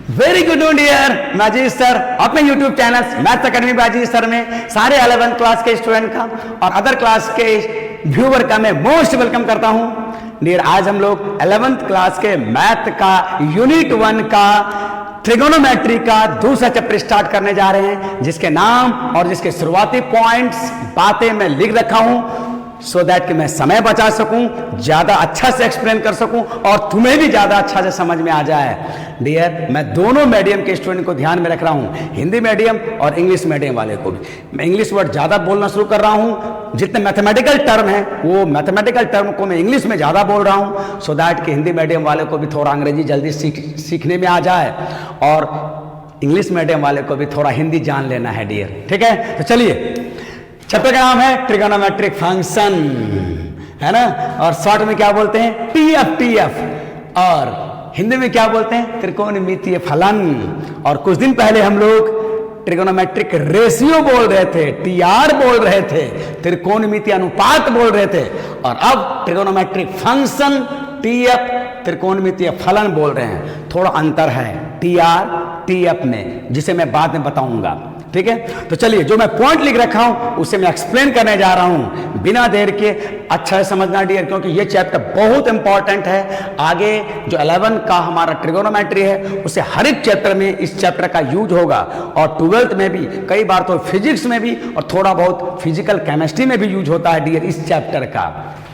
Very good dear, मैं Aziz sir अपने YouTube channel maths academy by Aziz sir में सारे 11th क्लास के स्टूडेंट का और अदर क्लास के व्यूअर का मैं मोस्ट वेलकम करता हूं। डियर, आज हम लोग 11th क्लास के मैथ का यूनिट 1 का ट्रिगोनोमेट्री का दूसरा चैप्टर स्टार्ट करने जा रहे हैं, जिसके नाम और जिसके शुरुआती पॉइंट्स बातें मैं लिख रखा हूं सो दैट कि मैं समय बचा सकूं, ज्यादा अच्छा से एक्सप्लेन कर सकूं और तुम्हें भी ज्यादा अच्छा से समझ में आ जाए। डियर, मैं दोनों मीडियम के स्टूडेंट को ध्यान में रख रहा हूं, हिंदी मीडियम और इंग्लिश मीडियम वाले को भी। मैं इंग्लिश वर्ड ज्यादा बोलना शुरू कर रहा हूं, जितने मैथमेटिकल टर्म है वो मैथमेटिकल टर्म को मैं इंग्लिश में ज्यादा बोल रहा हूं सो दैट कि हिंदी मीडियम वाले को भी थोड़ा अंग्रेजी जल्दी सीखने में आ जाए और इंग्लिश मीडियम वाले को भी थोड़ा हिंदी जान लेना है। डियर, ठीक है, तो चलिए, चैप्टर का नाम है ट्रिगोनोमेट्रिक फंक्शन, है ना, और शॉर्ट में क्या बोलते हैं, टीएफ, और हिंदी में क्या बोलते हैं, त्रिकोणमितीय फलन। और कुछ दिन पहले हम लोग ट्रिगोनोमेट्रिक रेशियो बोल रहे थे, टीआर बोल रहे थे, त्रिकोणमितीय अनुपात बोल रहे थे, और अब ट्रिगोनोमेट्रिक फंक्शन टीएफ त्रिकोणमितीय फलन बोल रहे हैं। थोड़ा अंतर है टीआर टीएफ में, जिसे मैं बाद में बताऊंगा। ठीक है, तो चलिए, जो मैं पॉइंट लिख रखा हूं उसे मैं एक्सप्लेन करने जा रहा हूं बिना देर के। अच्छा है समझना डियर, क्योंकि ये चैप्टर बहुत इंपॉर्टेंट है। आगे जो 11 का हमारा ट्रिगोनोमेट्री है उसे हर एक चैप्टर में इस चैप्टर का यूज होगा, और 12th में भी, कई बार तो फिजिक्स में भी, और थोड़ा बहुत फिजिकल केमिस्ट्री में भी यूज होता है डियर इस चैप्टर का।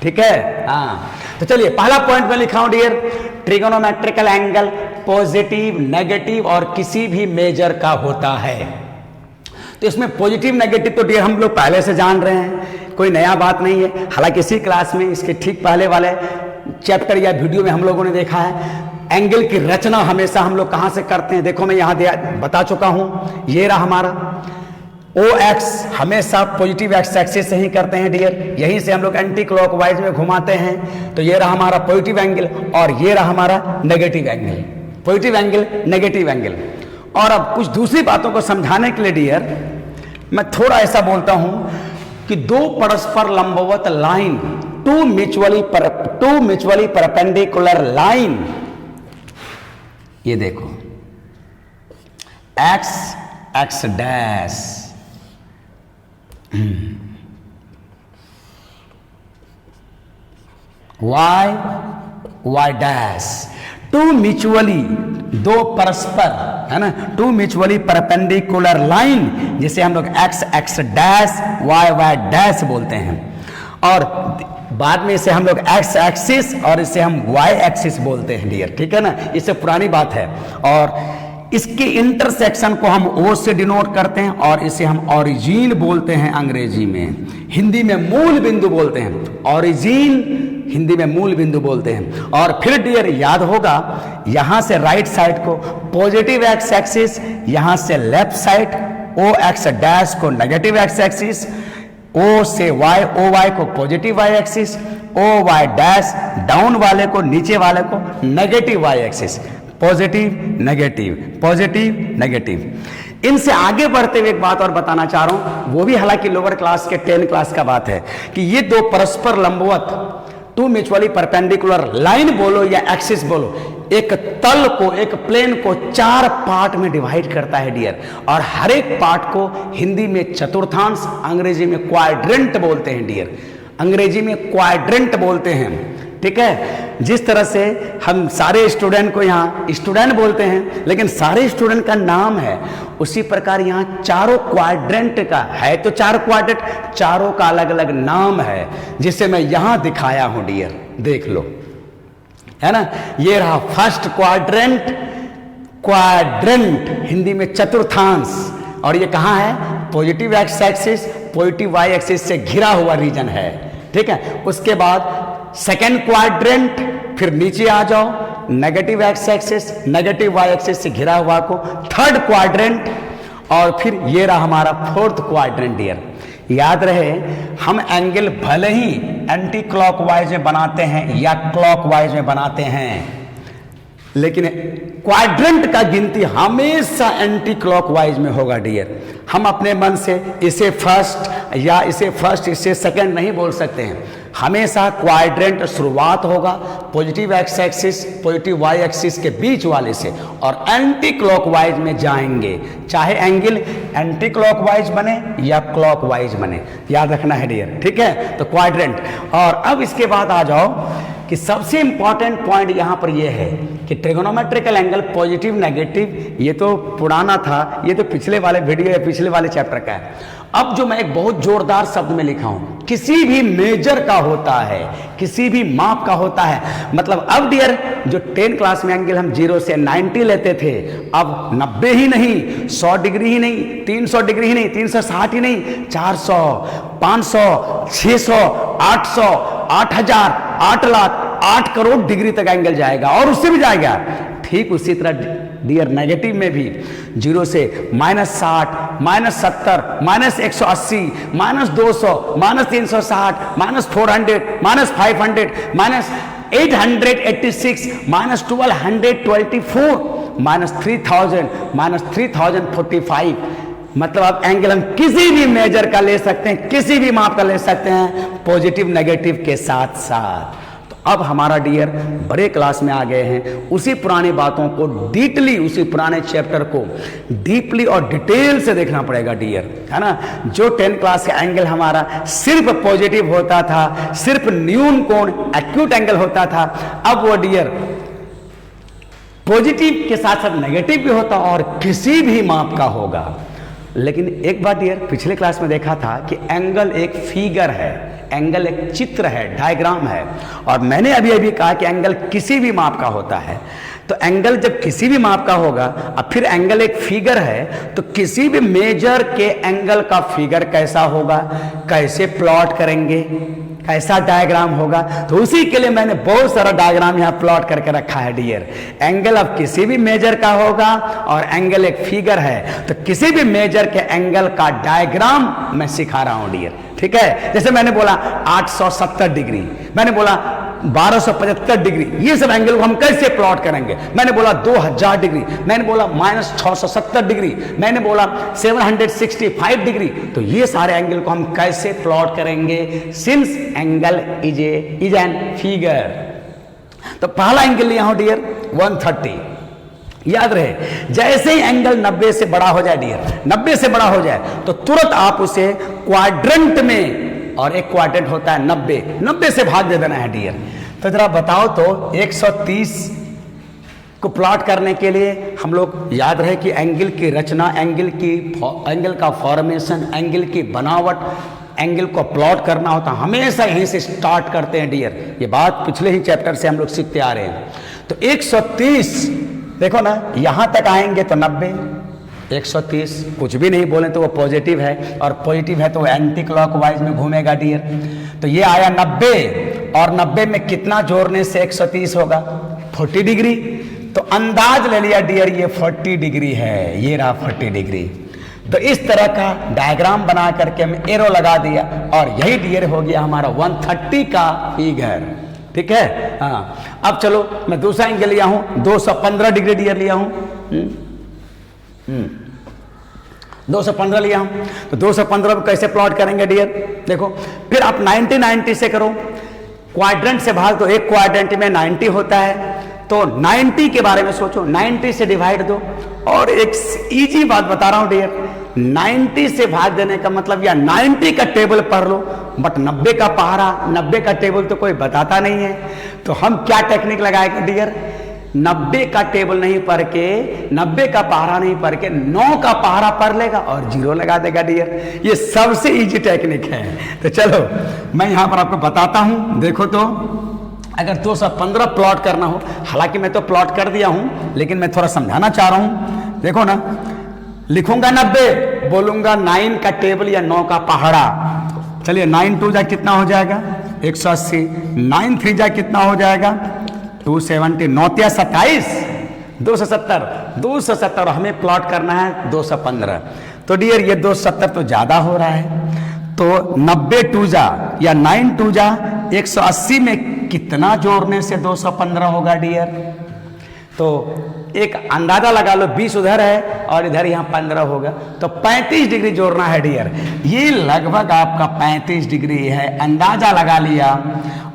ठीक है, हाँ, तो चलिए, पहला पॉइंट में लिखा हूं dear, trigonometrical angle positive, negative और किसी भी मेजर का होता है। तो इसमें पॉजिटिव नेगेटिव तो डियर हम लोग पहले से जान रहे हैं, कोई नया बात नहीं है। हालांकि इसी क्लास में इसके ठीक पहले वाले चैप्टर या वीडियो में हम लोगों ने देखा है एंगल की रचना हमेशा हम लोग कहां से करते हैं। देखो, मैं यहां बता चुका हूं, ये रहा हमारा OX, हमेशा पॉजिटिव एक्स एक्सिस से ही करते हैं डियर, यहीं से हम लोग एंटी क्लॉकवाइज में घुमाते हैं। तो ये रहा हमारा पॉजिटिव एंगल और ये रहा हमारा negative angle, positive angle, negative angle. और अब कुछ दूसरी बातों को समझाने के लिए डियर मैं थोड़ा ऐसा बोलता हूं कि दो परस्पर लंबवत line, two mutually perpendicular line, ये देखो x dash, y dash, two mutually, दो परस्पर, है ना, टू म्यूचुअली परपेंडिकुलर लाइन, जिसे हम लोग x डैश y डैश बोलते हैं, और बाद में इसे हम लोग x एक्सिस और इसे हम y एक्सिस बोलते हैं डियर। ठीक है ना, इससे पुरानी बात है। और इसके इंटरसेक्शन को हम O से डिनोट करते हैं और इसे हम ओरिजिन बोलते हैं अंग्रेजी में, हिंदी में मूल बिंदु बोलते हैं। ओरिजिन हिंदी में मूल बिंदु बोलते हैं। और फिर डियर याद होगा, यहां से राइट साइड को पॉजिटिव एक्स एक्सिस, यहां से लेफ्ट साइड OX डैश को नेगेटिव एक्स एक्सिस, O से Y, OY को positive Y axis, OY dash down वाले को, नीचे वाले को negative Y axis, positive negative, positive negative. इनसे आगे बढ़ते हुए एक बात और बताना चाह रहा हूं, वो भी हालांकि लोअर क्लास के 10 क्लास का बात है, कि ये दो परस्पर लंबवत, टू म्यूचुअली परपेंडिकुलर लाइन बोलो या एक्सिस बोलो, एक तल को, एक प्लेन को 4 पार्ट में डिवाइड करता है डियर, और हर एक पार्ट को हिंदी में चतुर्थांश, अंग्रेजी में क्वाड्रेंट बोलते हैं डियर, अंग्रेजी में क्वाड्रेंट बोलते हैं। ठीक है, जिस तरह से हम सारे स्टूडेंट को यहाँ स्टूडेंट बोलते हैं, लेकिन सारे स्टूडेंट का नाम है, उसी प्रकार यहाँ चारों क्वाड्रेंट का है, तो 4 क्वाड्रेंट, चारों का अलग अलग नाम है, जिसे मैं यहाँ दिखाया हूं डियर, देख लो, है ना। ये रहा फर्स्ट क्वाड्रेंट, क्वाड्रेंट हिंदी में चतुर्थांश, और ये कहाँ है, positive X axis, positive Y axis से घिरा हुआ रीजन है। ठीक है, उसके बाद सेकेंड क्वाड्रेंट, फिर नीचे आ जाओ, negative X axis, negative Y axis से घिरा हुआ को थर्ड क्वाड्रेंट, और फिर ये रहा हमारा फोर्थ क्वाड्रेंट डियर। याद रहे, हम एंगल भले ही एंटी क्लॉकवाइज में बनाते हैं या क्लॉकवाइज में बनाते हैं, लेकिन क्वाड्रेंट का गिनती हमेशा एंटी क्लॉकवाइज में होगा डियर। हम अपने मन से इसे फर्स्ट या इसे फर्स्ट, इसे सेकंड नहीं बोल सकते हैं। हमेशा क्वाड्रेंट शुरुआत होगा positive X axis positive Y axis के बीच वाले से और एंटी क्लॉकवाइज में जाएंगे, चाहे एंगल एंटी क्लॉकवाइज बने या क्लॉकवाइज बने, याद रखना है डियर, ठीक है। तो क्वाड्रेंट। और अब इसके बाद आ जाओ कि सबसे इंपॉर्टेंट पॉइंट यहां पर यह है कि ट्रिगोनोमेट्रिकल एंगल पॉजिटिव नेगेटिव, ये तो पुराना था, ये तो पिछले वाले वीडियो या पिछले वाले चैप्टर का है। अब जो मैं एक बहुत जोरदार शब्द में लिखा हूं, किसी भी मेजर का होता है, किसी भी माप का होता है, मतलब अब डियर जो 10 क्लास में एंगल हम 0 से 90 लेते थे, अब 90 ही नहीं, 100 डिग्री ही नहीं, 300 डिग्री ही नहीं, 360 ही नहीं, 400, 500, 600, 800, 8000, 8 लाख, 8 करोड़ डिग्री तक एंगल जाएगा और उससे भी जाएगा। ठीक उसी तरह डियर नेगेटिव में भी 0 से -60, -70, -180, -200, -360, -400, -500, -886, -1224, -3000, -3045। मतलब अब एंगल हम किसी भी मेजर का ले सकते हैं, किसी भी माप का ले सकते हैं, पॉजिटिव नेगेटिव के साथ साथ। अब हमारा डियर बड़े क्लास में आ गए हैं, उसी पुरानी बातों को डीपली, उसी पुराने चैप्टर को डीपली और डिटेल से देखना पड़ेगा डियर, है ना। जो 10 क्लास का एंगल हमारा सिर्फ पॉजिटिव होता था, सिर्फ न्यून कोण एक्यूट एंगल होता था, अब वो डियर पॉजिटिव के साथ साथ नेगेटिव भी होता और किसी भी माप का होगा। लेकिन एक बात डियर पिछले क्लास में देखा था कि एंगल एक फिगर है, एंगल एक चित्र है, डायग्राम है, और मैंने अभी अभी कहा कि एंगल किसी भी माप का होता है। तो एंगल जब किसी भी माप का होगा, अब फिर एंगल एक फिगर है, तो किसी भी मेजर के एंगल का फिगर कैसा होगा, कैसे प्लॉट करेंगे, कैसा डायग्राम होगा, तो उसी के लिए मैंने बहुत सारा डायग्राम यहाँ प्लॉट करके रखा है डियर। एंगल अब किसी भी मेजर का होगा और एंगल एक फिगर है, तो किसी भी मेजर के एंगल का डायग्राम मैं सिखा रहा हूँ डियर, ठीक है। जैसे मैंने बोला 870 डिग्री, मैंने बोला 1275 डिग्री, ये सब एंगल को हम कैसे प्लॉट करेंगे। मैंने बोला 2000 डिग्री, मैंने बोला -670 डिग्री, मैंने बोला 765 डिग्री, तो ये सारे एंगल को हम कैसे प्लॉट करेंगे, since angle is an figure. तो पहला एंगल लिया हूं डियर 130। याद रहे, जैसे ही एंगल 90 से बड़ा हो जाए डियर, 90 से बड़ा हो जाए तो तुरंत आप उसे क्वाड्रेंट में, और एक क्वाड्रेंट होता है 90 से भाग दे देना है डियर। तो जरा बताओ तो 130 को प्लॉट करने के लिए हम लोग याद रहे कि एंगल की रचना, एंगल का फॉर्मेशन, एंगल की बनावट, एंगल को प्लॉट करना होता, हमेशा यहीं से स्टार्ट करते हैं डियर। ये बात पिछले ही चैप्टर से हम लोग सीखते आ रहे हैं। तो 130 देखो ना, यहां तक आएंगे तो 90, 130 कुछ भी नहीं बोले तो वो पॉजिटिव है, और पॉजिटिव है तो वो एंटी क्लॉकवाइज में घूमेगा डियर। तो ये आया 90, और 90 में कितना जोड़ने से 130 होगा, 40 डिग्री। तो अंदाज ले लिया डियर ये 40 डिग्री है, ये रहा 40 डिग्री। तो इस तरह का डायग्राम बना करके हम एरो लगा दिया, और यही डियर हो गया हमारा 130 का फिगर, ठीक है। हाँ, अब चलो मैं दूसरा एंगल लिया हूं 215 डिग्री डियर लिया हूं, 215 लिया हूं। तो 215 को कैसे प्लॉट करेंगे डियर, देखो फिर आप 90 से करो, क्वाड्रेंट से भाग दो, एक क्वाड्रेंट में 90 होता है, तो 90 के बारे में सोचो, 90 से डिवाइड दो। और एक इजी बात बता रहा हूं डियर, 90 से भाग देने का मतलब या 90 का टेबल पढ़ लो, बट 90 का पहाड़ा, 90 का टेबल तो कोई बताता नहीं है। तो हम क्या टेक्निक लगाएंगे डियर, 90 का टेबल नहीं पढ़ के, 90 का पहाड़ा नहीं पढ़ के 9 का पहाड़ा पढ़ लेगा और 0 लगा देगा डियर। ये सबसे इजी टेक्निक है। तो चलो मैं यहां पर आपको बताता हूं, देखो तो अगर 215 प्लॉट करना हो, हालांकि मैं तो प्लॉट कर दिया हूं, लेकिन मैं थोड़ा समझाना चाह रहा हूं। देखो ना, लिखूंगा 90, बोलूंगा 9 का टेबल या 9 का पहाड़ा। चलिए 9 2 जा कितना हो जाएगा 180, 9 3 जा कितना हो जाएगा 270, 9 3 27, 270 हमें प्लॉट करना है 215। तो डियर ये 270 तो ज्यादा हो रहा है, तो 90 2 जा या 9 2 जा 180 में कितना जोड़ने से 215 होगा डियर। तो एक अंदाजा लगा लो, 20 उधर है और इधर यहाँ 15 होगा, तो 35 डिग्री जोड़ना है डियर। ये लगभग आपका 35 डिग्री है, अंदाजा लगा लिया।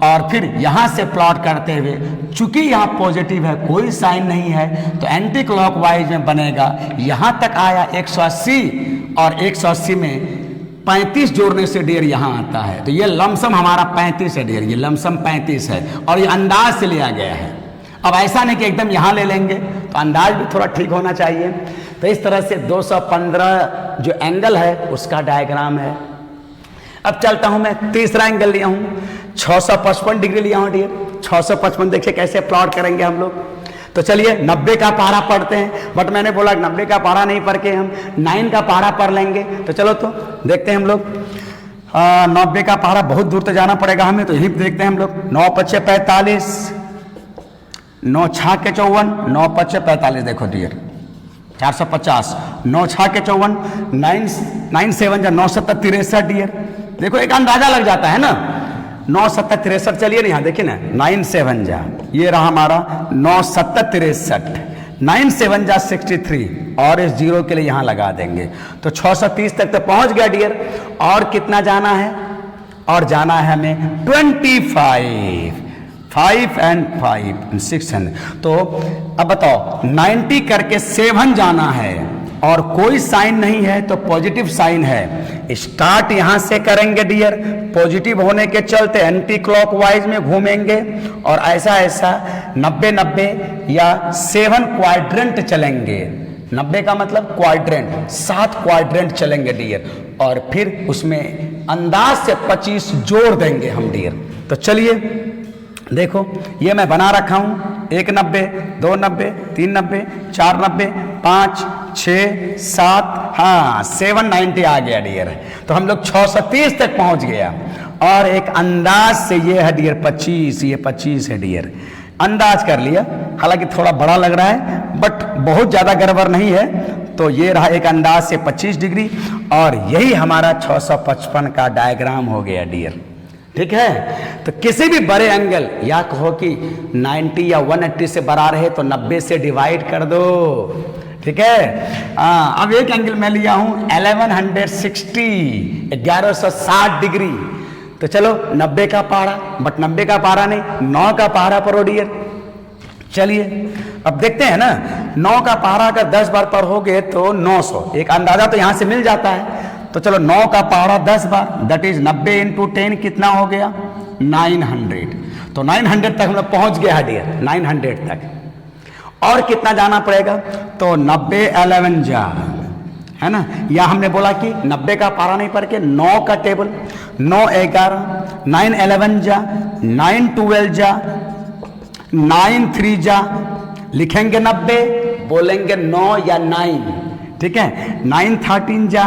और फिर यहाँ से प्लॉट करते हुए, चूंकि यहाँ पॉजिटिव है, कोई साइन नहीं है, तो एंटी क्लॉकवाइज में बनेगा। यहाँ तक आया 180 और 180 में 35 जोड़ने से डियर यहाँ आता है, तो ये लमसम हमारा 35 है डियर, ये लमसम 35 है और ये अंदाज से लिया गया है। अब ऐसा नहीं कि एकदम यहाँ ले लेंगे, तो अंदाज भी थोड़ा ठीक होना चाहिए। तो इस तरह से 215 जो एंगल है उसका डायग्राम है। अब चलता हूँ मैं, तीसरा एंगल लिया हूँ, 655 डिग्री लिया हूँ डियर। 655 देखिए कैसे प्लॉट करेंगे हम लोग। तो चलिए 90 का पारा पढ़ते हैं, बट मैंने बोला 90 का पारा नहीं पढ़ के हम 9 का पारा पढ़ लेंगे। तो चलो तो देखते हैं हम लोग। 90 का पारा बहुत दूर तक जाना पड़ेगा हमें, तो यहीं देखते हैं हम लोग। 9 पच्चे 45, 9 छः के 54, 9 पच्चे 45, देखो डियर 450, 9 छः के 54, 9 7 जा 9 7 63 डियर। देखो एक अंदाजा लग जाता है ना, 9 7 63। चलिए ना यहाँ देखिए ना, 9 7 जा, ये रहा हमारा 9 7 63, 9 7 जा 63 और इस जीरो के लिए यहाँ लगा देंगे, तो 630 तक तो पहुँच गया डियर। और कितना जाना है, और जाना है हमें 25, 5 and 5 600। तो अब बताओ 90 करके 7 जाना है और कोई साइन नहीं है, तो पॉजिटिव साइन है। स्टार्ट यहां से करेंगे डियर, पॉजिटिव होने के चलते एंटी क्लॉकवाइज में घूमेंगे और ऐसा ऐसा 90 90 या 7 क्वाड्रेंट चलेंगे। 90 का मतलब क्वाड्रेंट, 7 क्वाड्रेंट चलेंगे डियर, और फिर उसमें अंदाज से 25 जोड़ देंगे हम डियर। तो चलिए देखो, ये मैं बना रखा हूं, 1 90, 2 90, 3 90, 4 90, 5 6 7, हाँ 790 आ गया डियर। तो हम लोग 630 तक पहुंच गया और एक अंदाज से ये है डियर 25, ये 25 है डियर, अंदाज कर लिया। हालांकि थोड़ा बड़ा लग रहा है बट बहुत ज़्यादा गड़बड़ नहीं है। तो ये रहा एक अंदाज से 25 डिग्री और यही हमारा 655 का डायग्राम हो गया डियर। ठीक है, तो किसी भी बड़े एंगल या कहो कि 90 या 180 से बड़ा रहे तो 90 से डिवाइड कर दो। ठीक है, अब एक एंगल मैं लिया हूं 1160, 1160 डिग्री। तो चलो 90 का पारा, बट 90 का पारा नहीं, 9 का पारा पढ़ो डियर। चलिए अब देखते हैं ना, 9 का पारा अगर 10 बार पढ़ोगे तो 900, एक अंदाजा तो यहां से मिल जाता है। तो चलो 9 का पारा 10 बार, दैट इज 90 इंटू 10 कितना हो गया 900। तो 900 तक हम लोग पहुंच गया है डियर, 900 तक। और कितना जाना पड़ेगा, तो 90 11 जा, है ना, या हमने बोला कि 90 का पारा नहीं पढ़ के 9 का टेबल, 9 11, 9 11 जा, 9 12 जा, 9 3 जा, लिखेंगे 90, बोलेंगे 9 या 9। ठीक है, 9 13 जा।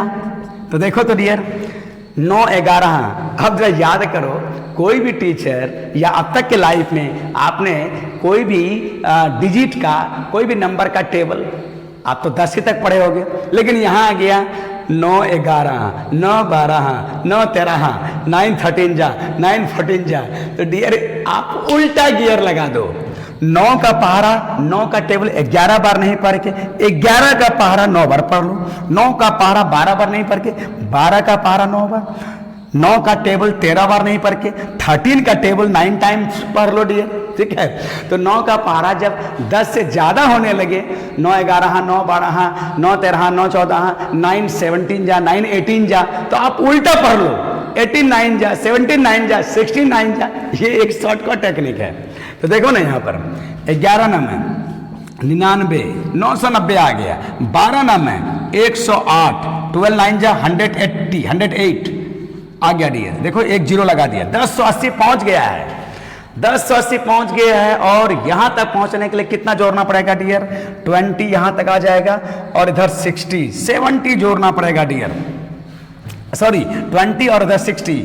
तो देखो तो डियर 9 11, अब जरा याद करो, कोई भी टीचर या अब तक के लाइफ में आपने कोई भी डिजिट का, कोई भी नंबर का टेबल, आप तो 10 ही तक पढ़े होगे, लेकिन यहाँ आ गया 9 11, 9 12, 9 13, 9 13 जा, 9 14 जा। तो डियर आप उल्टा गियर लगा दो, 9 का पहाड़ा, 9 का टेबल 11 बार नहीं पढ़ के 11 का पहाड़ा 9 बार पढ़ लो, 9 का पहाड़ा 12 बार नहीं पढ़ के 12 का पहाड़ा 9 बार, 9 का टेबल 13 बार नहीं पढ़ के 13 का टेबल 9 टाइम्स पढ़ लो डियर। ठीक है, तो 9 का पहाड़ा जब 10 से ज्यादा होने लगे, 9 11, 9 12, 9 13, 9 14, 9 17 जा, 9 18 जा, तो आप उल्टा पढ़ लो, 18 9 जा, 17 9 जा, 16 9 जा। ये एक शॉर्टकट टेक्निक है। तो देखो ना यहाँ पर 11 ना में 99, 990 आ गया, 12 ना में 108, 12 9 जा 180, 108 आ गया डियर। देखो एक जीरो लगा दिया, 1080 पहुंच गया है, 1080 पहुंच गया है। और यहां तक पहुंचने के लिए कितना जोड़ना पड़ेगा डियर, 20 यहां तक आ जाएगा और इधर 60 70 जोड़ना पड़ेगा डियर, सॉरी 20 और इधर 60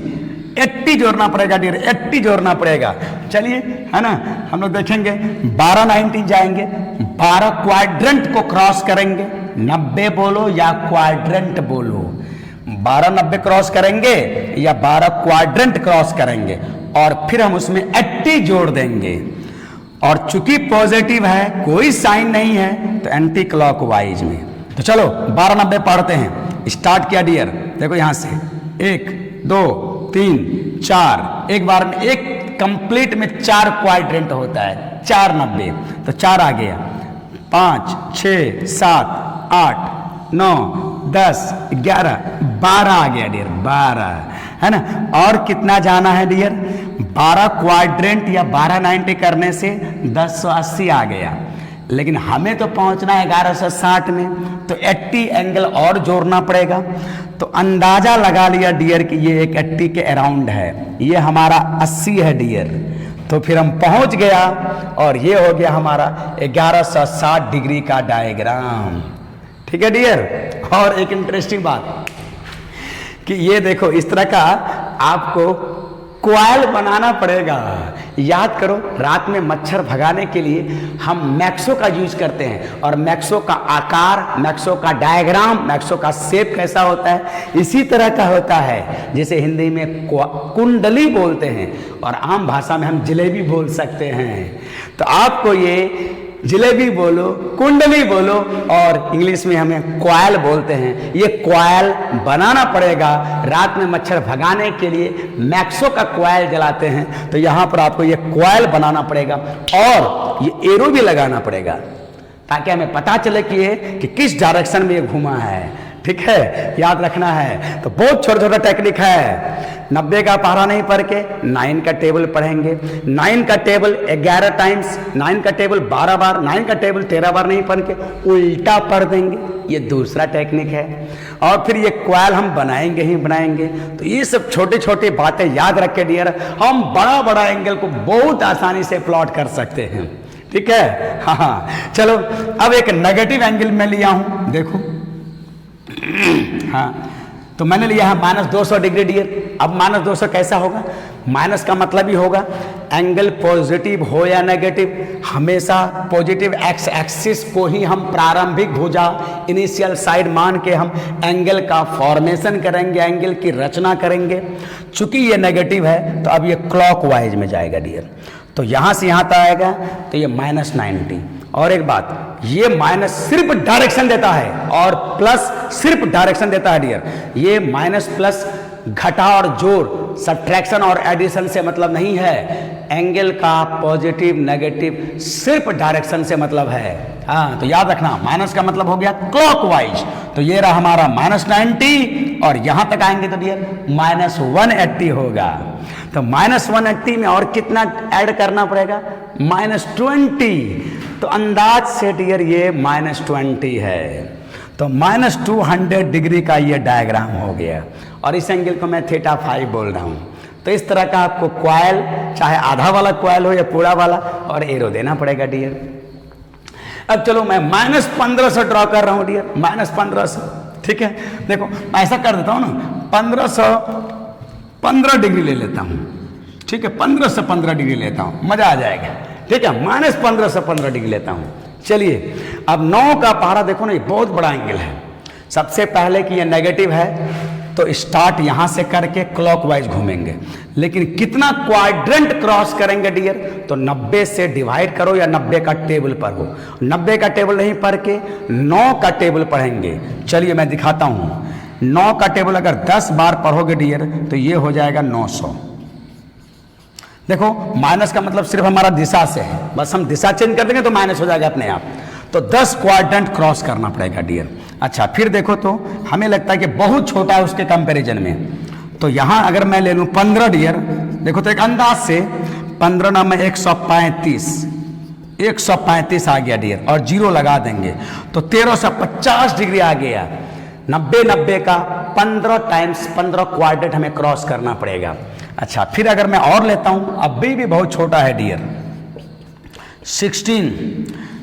80 जोड़ना पड़ेगा डियर, 80 जोड़ना पड़ेगा। चलिए, है ना, हम लोग देखेंगे 12 19 जाएंगे, 12 क्वाड्रेंट को क्रॉस करेंगे, 90 बोलो या क्वाड्रेंट बोलो, 12 90 क्रॉस करेंगे या 12 क्वाड्रेंट क्रॉस करेंगे और फिर हम उसमें 80 जोड़ देंगे। और चूंकि पॉजिटिव है, कोई साइन नहीं है, तो एंटी क्लॉकवाइज में। तो चलो 1290 पढ़ते हैं। स्टार्ट किया डियर, देखो यहां से 1 2 3 4, एक बार में एक कंप्लीट में 4 क्वाड्रेंट होता है, 490। तो 4 आ गया, 5 6 7 8 9 10 11 12 आ गया डियर, 12 है ना। और कितना जाना है डियर, 12 क्वाड्रेंट या 1290 करने से 1080 आ गया, लेकिन हमें तो पहुंचना है 1160 में, तो 80 एंगल और जोड़ना पड़ेगा। तो अंदाजा लगा लिया डियर कि ये एक 80 के अराउंड है, ये हमारा 80 है डियर। तो फिर हम पहुंच गया और ये हो गया हमारा 1160 डिग्री का डायग्राम। ठीक है डियर। और एक इंटरेस्टिंग बात कि ये देखो इस तरह का आपको क्वाइल बनाना पड़ेगा। याद करो, रात में मच्छर भगाने के लिए हम मैक्सो का यूज करते हैं, और मैक्सो का आकार, मैक्सो का डायग्राम, मैक्सो का शेप कैसा होता है, इसी तरह का होता है, जिसे हिंदी में कुंडली बोलते हैं और आम भाषा में हम जलेबी बोल सकते हैं। तो आपको ये जलेबी बोलो, कुंडली बोलो, और इंग्लिश में हमें क्वाइल बोलते हैं। ये क्वाइल बनाना पड़ेगा। रात में मच्छर भगाने के लिए मैक्सो का क्वाइल जलाते हैं, तो यहाँ पर आपको ये क्वाइल बनाना पड़ेगा और ये एरो भी लगाना पड़ेगा, ताकि हमें पता चले कि ये कि किस डायरेक्शन में ये घूमा है। ठीक है, याद रखना है। तो बहुत छोटा छोटा टेक्निक है। 90 का पहाड़ा नहीं पढ़ के 9 का टेबल पढ़ेंगे। 9 का टेबल 11 टाइम्स, 9 का टेबल 12 बार, 9 का टेबल 13 बार नहीं पढ़ के उल्टा पढ़ देंगे। ये दूसरा टेक्निक है। और फिर ये क्वाइल हम बनाएंगे ही बनाएंगे। तो ये सब छोटे छोटे बातें याद रख के डियर, हम बड़ा बड़ा एंगल को बहुत आसानी से प्लॉट कर सकते हैं। ठीक है, हाँ। चलो अब एक नेगेटिव एंगल में लिया हूं, देखो। हाँ, तो मैंने लिया है -200 डिग्री डियर। अब -200 कैसा होगा, माइनस का मतलब ही होगा एंगल पॉजिटिव हो या नेगेटिव, हमेशा पॉजिटिव एक्स एक्सिस को ही हम प्रारंभिक भुजा, इनिशियल साइड मान के हम एंगल का फॉर्मेशन करेंगे, एंगल की रचना करेंगे। चूंकि ये नेगेटिव है तो अब ये क्लॉकवाइज में जाएगा डियर। तो यहां से यहां तक आएगा तो ये -90। और एक बात, ये माइनस सिर्फ डायरेक्शन देता है और प्लस सिर्फ डायरेक्शन देता है डियर। ये माइनस प्लस घटा और जोड़, सब्ट्रैक्शन और एडिशन से मतलब नहीं है। एंगल का पॉजिटिव नेगेटिव सिर्फ डायरेक्शन से मतलब है। हाँ, तो याद रखना, माइनस का मतलब हो गया क्लॉकवाइज। तो ये रहा हमारा -90 और यहां तक आएंगे तो डियर -180 होगा। तो -180 में और कितना ऐड करना पड़ेगा, -20। तो अंदाज से डियर ये -20 है। तो -200 डिग्री का ये डायग्राम हो गया। और इस एंगल को मैं θ5 बोल रहा हूं। तो इस तरह का आपको क्वाइल, चाहे आधा वाला क्वाइल हो या पूरा वाला, और एरो देना पड़ेगा डियर। अब चलो मैं -1500 ड्रॉ कर रहा हूं डियर, -1500। ठीक है, देखो ऐसा कर देता हूं ना, 1515 डिग्री ले लेता हूं। ठीक है, 15 से 15 डिग्री लेता हूं, मजा आ जाएगा। ठीक है, -15 से 15 डिग्री लेता हूं। चलिए, अब 9 का पहाड़ा देखो ना, ये बहुत बड़ा एंगल है। सबसे पहले कि ये नेगेटिव है, तो स्टार्ट यहां से करके क्लॉकवाइज घूमेंगे, लेकिन कितना क्वाड्रेंट क्रॉस करेंगे डियर, तो 90 से डिवाइड करो या 90 का टेबल पर हो। 90 का टेबल नहीं पढ़ के 9 का टेबल पढ़ेंगे। चलिए मैं दिखाता हूं। 9 का टेबल अगर 10 बार पढ़ोगे डियर तो ये हो जाएगा 900। देखो, माइनस का मतलब सिर्फ हमारा दिशा से है, बस हम दिशा चेंज कर देंगे तो माइनस हो जाएगा अपने आप। तो 10 क्वाड्रेंट क्रॉस करना पड़ेगा डियर। अच्छा, फिर देखो तो हमें लगता है कि बहुत छोटा है उसके कंपैरिजन में। तो यहां अगर मैं ले लूं 15 डियर, देखो तो एक अंदाज से 15 ना में 135 आ गया डियर, और 0 लगा देंगे तो 1350 डिग्री आ गया। 90 का 15 टाइम्स 15 क्वाड्रेंट हमें क्रॉस करना पड़ेगा। अच्छा, फिर अगर मैं और लेता हूं, अभी भी बहुत छोटा है डियर,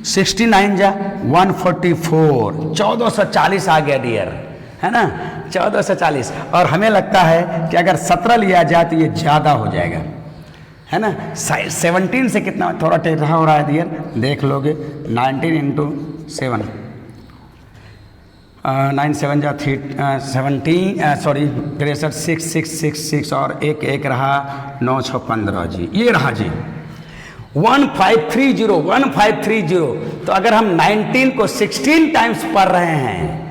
69 जा 144, 1440 आ गया डियर, है ना, 1440। और हमें लगता है कि अगर 17 लिया जाए तो ये ज्यादा हो जाएगा, है ना। 17 से कितना थोड़ा टेढ़ा हो रहा है डियर, देख लोगे। 19 × 7, 9 7 जा 17, सॉरी 63, 6 और 1 रहा, 9 6 15 जी, ये रहा जी 1530 तो अगर हम 19 को 16 टाइम्स पढ़ रहे हैं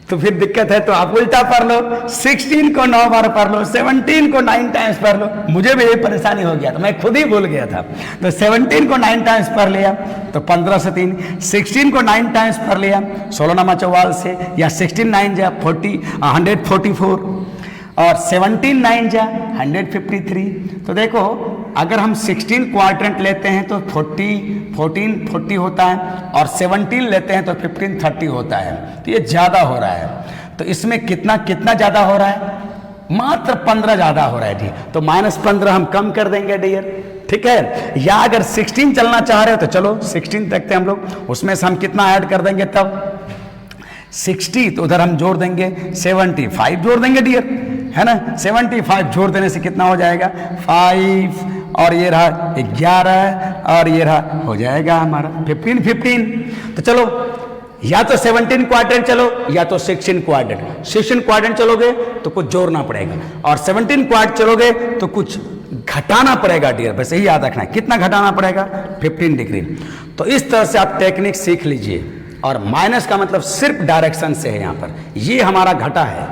तो फिर दिक्कत है। तो आप उल्टा पढ़ लो, 16 को 9 बार पढ़ लो, 17 को 9 टाइम्स पढ़ लो। मुझे भी यही परेशानी हो गया था, मैं खुद ही भूल गया था। तो 17 को 9 टाइम्स पढ़ लिया तो 15 से 3, 16 को 9 टाइम्स पढ़ लिया 16 नमा 44 से, या 16 9 जा 144 और 17 9 जा 153। तो देखो अगर हम 16 क्वाड्रेंट लेते हैं तो 14 होता है, और 17 लेते हैं तो 15 30 होता है। तो ये ज़्यादा हो रहा है। तो इसमें कितना ज़्यादा हो रहा है? मात्र 15 ज़्यादा हो रहा है जी। तो -15 हम कम कर देंगे डियर, ठीक है। या अगर 16 चलना चाह रहे हो तो चलो 16 तक थे हम लोग, उसमें से हम कितना ऐड कर देंगे तब 60, तो उधर हम जोड़ देंगे 75 जोड़ देंगे डियर, है ना। 75 जोड़ देने से कितना हो जाएगा 5, और ये रहा 11, और ये रहा हो जाएगा हमारा 15। तो चलो या तो 17 क्वाड्रेंट चलो या तो 16 क्वाड्रेंट। 16 क्वाड्रेंट चलोगे तो कुछ जोड़ना पड़ेगा, और 17 क्वाड्रेंट चलोगे तो कुछ घटाना पड़ेगा डियर। बस यही याद रखना है, कितना घटाना पड़ेगा 15 डिग्री। तो इस तरह से आप टेक्निक सीख लीजिए। और माइनस का मतलब सिर्फ डायरेक्शन से है, यहाँ पर ये हमारा घटा है।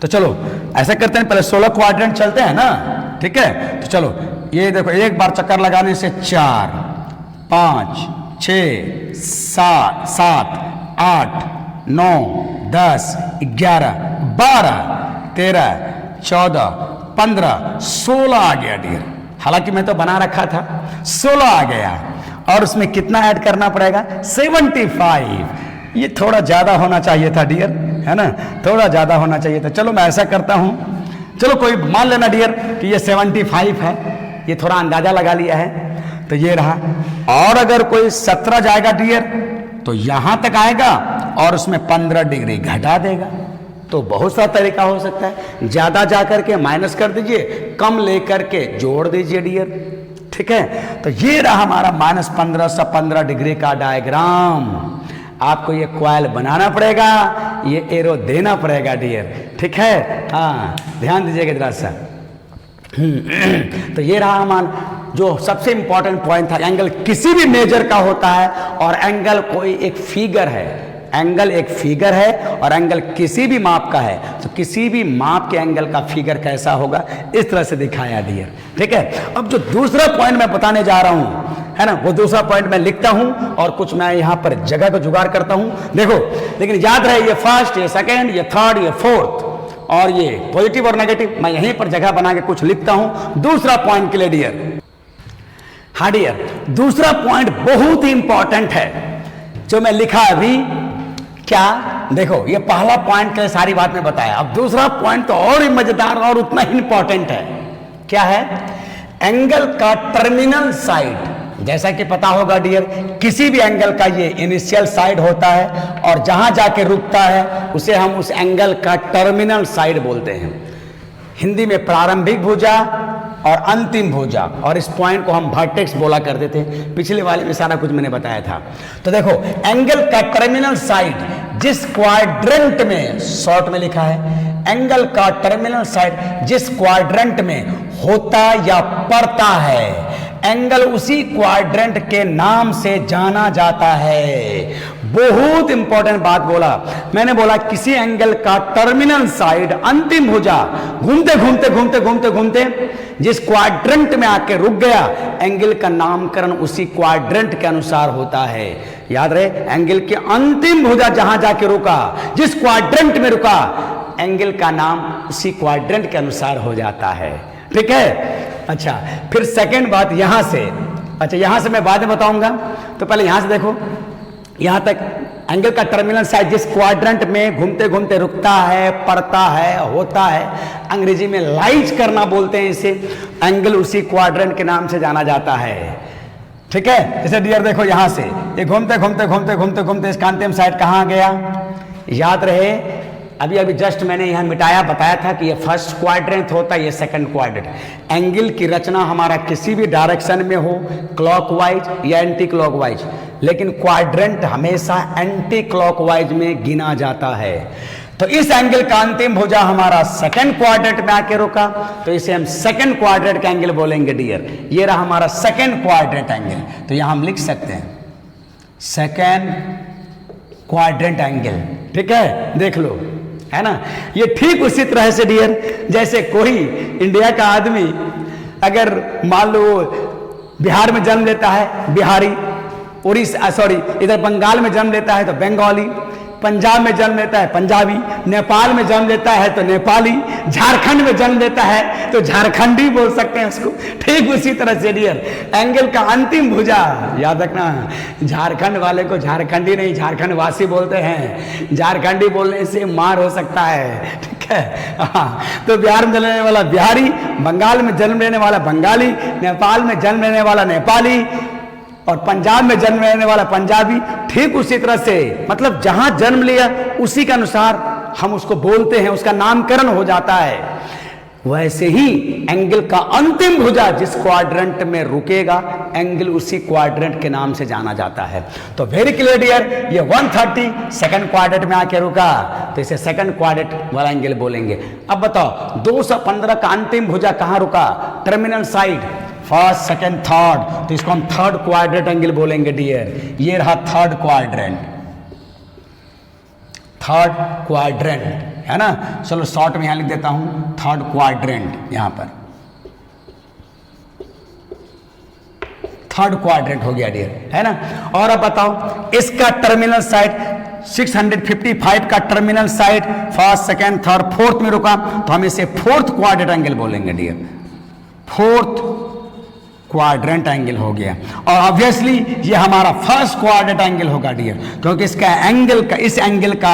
तो चलो ऐसा करते हैं, पहले 16 क्वाड्रेंट चलते हैं ना, ठीक है। तो चलो ये देखो, एक बार चक्कर लगाने से 4 5 6 7 8 9 10 11 12 13 14 15 16 आ गया डियर। हालांकि मैं तो बना रखा था 16 आ गया, और उसमें कितना ऐड करना पड़ेगा 75। ये थोड़ा ज़्यादा होना चाहिए था डियर, है ना, थोड़ा ज़्यादा होना चाहिए था। चलो मैं ऐसा करता हूँ, चलो कोई मान लेना डियर कि ये 75 है, ये थोड़ा अंदाज़ा लगा लिया है, तो ये रहा। और अगर कोई 17 जाएगा डियर तो यहाँ तक आएगा और उसमें 15 डिग्री घटा देगा। तो बहुत सा तरीका हो सकता है, ज़्यादा जा करके माइनस कर दीजिए, कम लेकर के जोड़ दीजिए डियर, ठीक है। तो ये रहा हमारा -15 से 15 डिग्री का डायग्राम। आपको ये क्वाइल बनाना पड़ेगा, ये एरो देना पड़ेगा डियर, ठीक है। हाँ ध्यान दीजिएगा जरा सा। तो ये रहा हमारा जो सबसे इंपॉर्टेंट पॉइंट था। एंगल किसी भी मेजर का होता है, और एंगल कोई एक फिगर है, एंगल एक फिगर है, और एंगल किसी भी माप का है। तो किसी भी माप के एंगल का फिगर कैसा होगा, इस तरह से दिखाया डियर, ठीक है। अब जो दूसरा पॉइंट मैं बताने जा रहा हूं, है ना, वो दूसरा पॉइंट मैं लिखता हूं और कुछ मैं यहां पर जगह को जुगाड़ करता हूं। देखो लेकिन याद रहे, ये फर्स्ट, ये सेकेंड, ये थर्ड, ये फोर्थ, और ये पॉजिटिव और नेगेटिव मैं यहीं पर जगह बना के कुछ लिखता हूं दूसरा पॉइंट के लिए डियर। हाँ डियर, दूसरा पॉइंट बहुत ही इंपॉर्टेंट है जो मैं लिखा अभी। क्या देखो, ये पहला पॉइंट के सारी बात में बताया, अब दूसरा पॉइंट तो और ही मजेदार और उतना ही इंपॉर्टेंट है। क्या है? एंगल का टर्मिनल साइड। जैसा कि पता होगा डियर, किसी भी एंगल का ये इनिशियल साइड होता है, और जहां जाके रुकता है उसे हम उस एंगल का टर्मिनल साइड बोलते हैं। हिंदी में प्रारंभिक भुजा और अंतिम भुजा, और इस पॉइंट को हम वर्टेक्स बोला करते थे। पिछले वाले में सारा कुछ मैंने बताया था। तो देखो, एंगल का टर्मिनल साइड जिस क्वाड्रेंट में, शॉर्ट में लिखा है, एंगल का टर्मिनल साइड जिस क्वाड्रेंट में होता या पड़ता है, एंगल उसी क्वाड्रेंट के नाम से जाना जाता है। बहुत इंपॉर्टेंट बात बोला मैंने, बोला किसी एंगल का टर्मिनल साइड, अंतिम भुजा, घूमते घूमते घूमते घूमते घूमते जिस क्वाड्रेंट में आके रुक गया, एंगल का नामकरण उसी क्वाड्रेंट के अनुसार होता है। याद रहे, एंगल के अंतिम भुजा जहां जाके रुका, जिस क्वाड्रेंट में रुका, एंगल का नाम उसी क्वाड्रेंट के अनुसार हो जाता है। ठीक है। अच्छा, फिर सेकेंड बात यहां से, अच्छा यहां से मैं बाद में बताऊंगा, तो पहले यहां से देखो, यहां तक एंगल का टर्मिनल साइड जिस क्वाड्रेंट में घूमते घूमते रुकता है, पड़ता है, होता है, अंग्रेजी में लाइज करना बोलते हैं इसे, एंगल उसी क्वाड्रेंट के नाम से जाना जाता है। ठीक है। जैसे डियर देखो, यहां से ये घूमते घूमते घूमते घूमते घूमते इसका अंतिम साइड कहां गया, याद रहे, अभी अभी जस्ट मैंने यहां मिटाया, बताया था कि ये फर्स्ट क्वाड्रेंट होता है, ये सेकंड क्वाड्रेंट। एंगल की रचना हमारा किसी भी डायरेक्शन में हो, क्लॉकवाइज या एंटी क्लॉकवाइज, लेकिन क्वाड्रेंट हमेशा एंटी क्लॉकवाइज में गिना जाता है। तो इस एंगल का अंतिम भुजा हमारा सेकंड क्वाड्रेंट में आके रुका, तो इसे हम सेकंड क्वाड्रेंट का एंगल बोलेंगे डियर। ये रहा हमारा सेकंड क्वाड्रेंट एंगल। तो यहां हम लिख सकते हैं सेकंड क्वाड्रेंट एंगल। ठीक है, देख लो, है ना। ये ठीक उसी तरह से डियर जैसे कोई इंडिया का आदमी अगर मान लो बिहार में जन्म लेता है बिहारी, उड़ीसा इधर बंगाल में जन्म लेता है तो बंगाली, पंजाब में जन्म लेता है पंजाबी, नेपाल में जन्म लेता है तो नेपाली, झारखंड में जन्म लेता है तो झारखंडी बोल सकते हैं उसको। ठीक उसी तरह से डियर एंगल का अंतिम भुजा, याद रखना, झारखंड वाले को झारखंडी नहीं झारखंड वासी बोलते हैं। झारखंडी बोलने से मार हो सकता है, ठीक है। हाँ, तो बिहार में जन्म लेने वाला बिहारी, बंगाल में जन्म लेने वाला बंगाली, नेपाल में जन्म लेने वाला नेपाली और पंजाब में जन्म लेने वाला पंजाबी। ठीक उसी तरह से मतलब जहां जन्म लिया उसी के अनुसार हम उसको बोलते हैं, उसका नामकरण हो जाता है। वैसे ही एंगल का अंतिम भुजा जिस क्वाड्रेंट में रुकेगा एंगल उसी क्वाड्रेंट के नाम से जाना जाता है। तो वेरी क्लियर डियर, ये 130 सेकंड क्वाड्रेंट में आके रुका तो इसे सेकंड क्वाड्रेंट वाला एंगल बोलेंगे। अब बताओ 215 का अंतिम भुजा कहां रुका? Terminal side, first second third, तो इसको हम थर्ड क्वाड्रेंट एंगल बोलेंगे डियर। ये रहा थर्ड क्वाड्रेंट, थर्ड क्वाड्रेंट, है ना। चलो शॉर्ट में यहां लिख देता हूं थर्ड क्वाड्रेंट, यहां पर थर्ड क्वाड्रेंट हो गया डियर, है ना। और अब बताओ इसका टर्मिनल साइड 655 का terminal side first second third fourth में रुका तो हम इसे फोर्थ क्वाड्रेंट एंगल बोलेंगे डियर। फोर्थ क्वाड्रेंट एंगल हो गया। और ऑब्वियसली ये हमारा फर्स्ट क्वाड्रेंट एंगल होगा डियर, क्योंकि इसका एंगल का इस एंगल का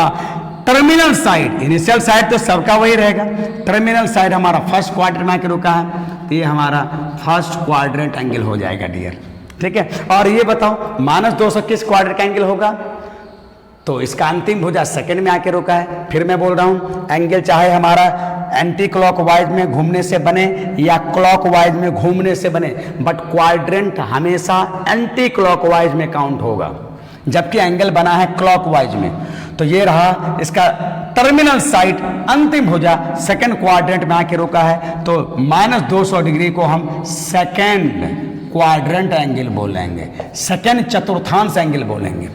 टर्मिनल साइड, इनिशियल साइड तो सबका वही रहेगा, टर्मिनल साइड हमारा फर्स्ट क्वाड्रेंट में आके रुका है तो ये हमारा फर्स्ट क्वाड्रेंट एंगल हो जाएगा डियर। ठीक है, और ये बताओ -200 किस क्वाड्रेंट का एंगल होगा? तो इसका अंतिम भुजा सेकंड में आके रुका है। फिर मैं बोल रहा हूं एंगल चाहे हमारा एंटी क्लॉकवाइज में घूमने से बने या क्लॉकवाइज में घूमने से बने, बट क्वाड्रेंट हमेशा एंटी क्लॉकवाइज में काउंट होगा, जबकि एंगल बना है क्लॉकवाइज में। तो ये रहा इसका टर्मिनल साइड, अंतिम भुजा सेकंड क्वाड्रेंट में आके रुका है तो -200 डिग्री को हम सेकंड क्वाड्रेंट एंगल बोलेंगे, सेकंड चतुर्थांश एंगल बोलेंगे।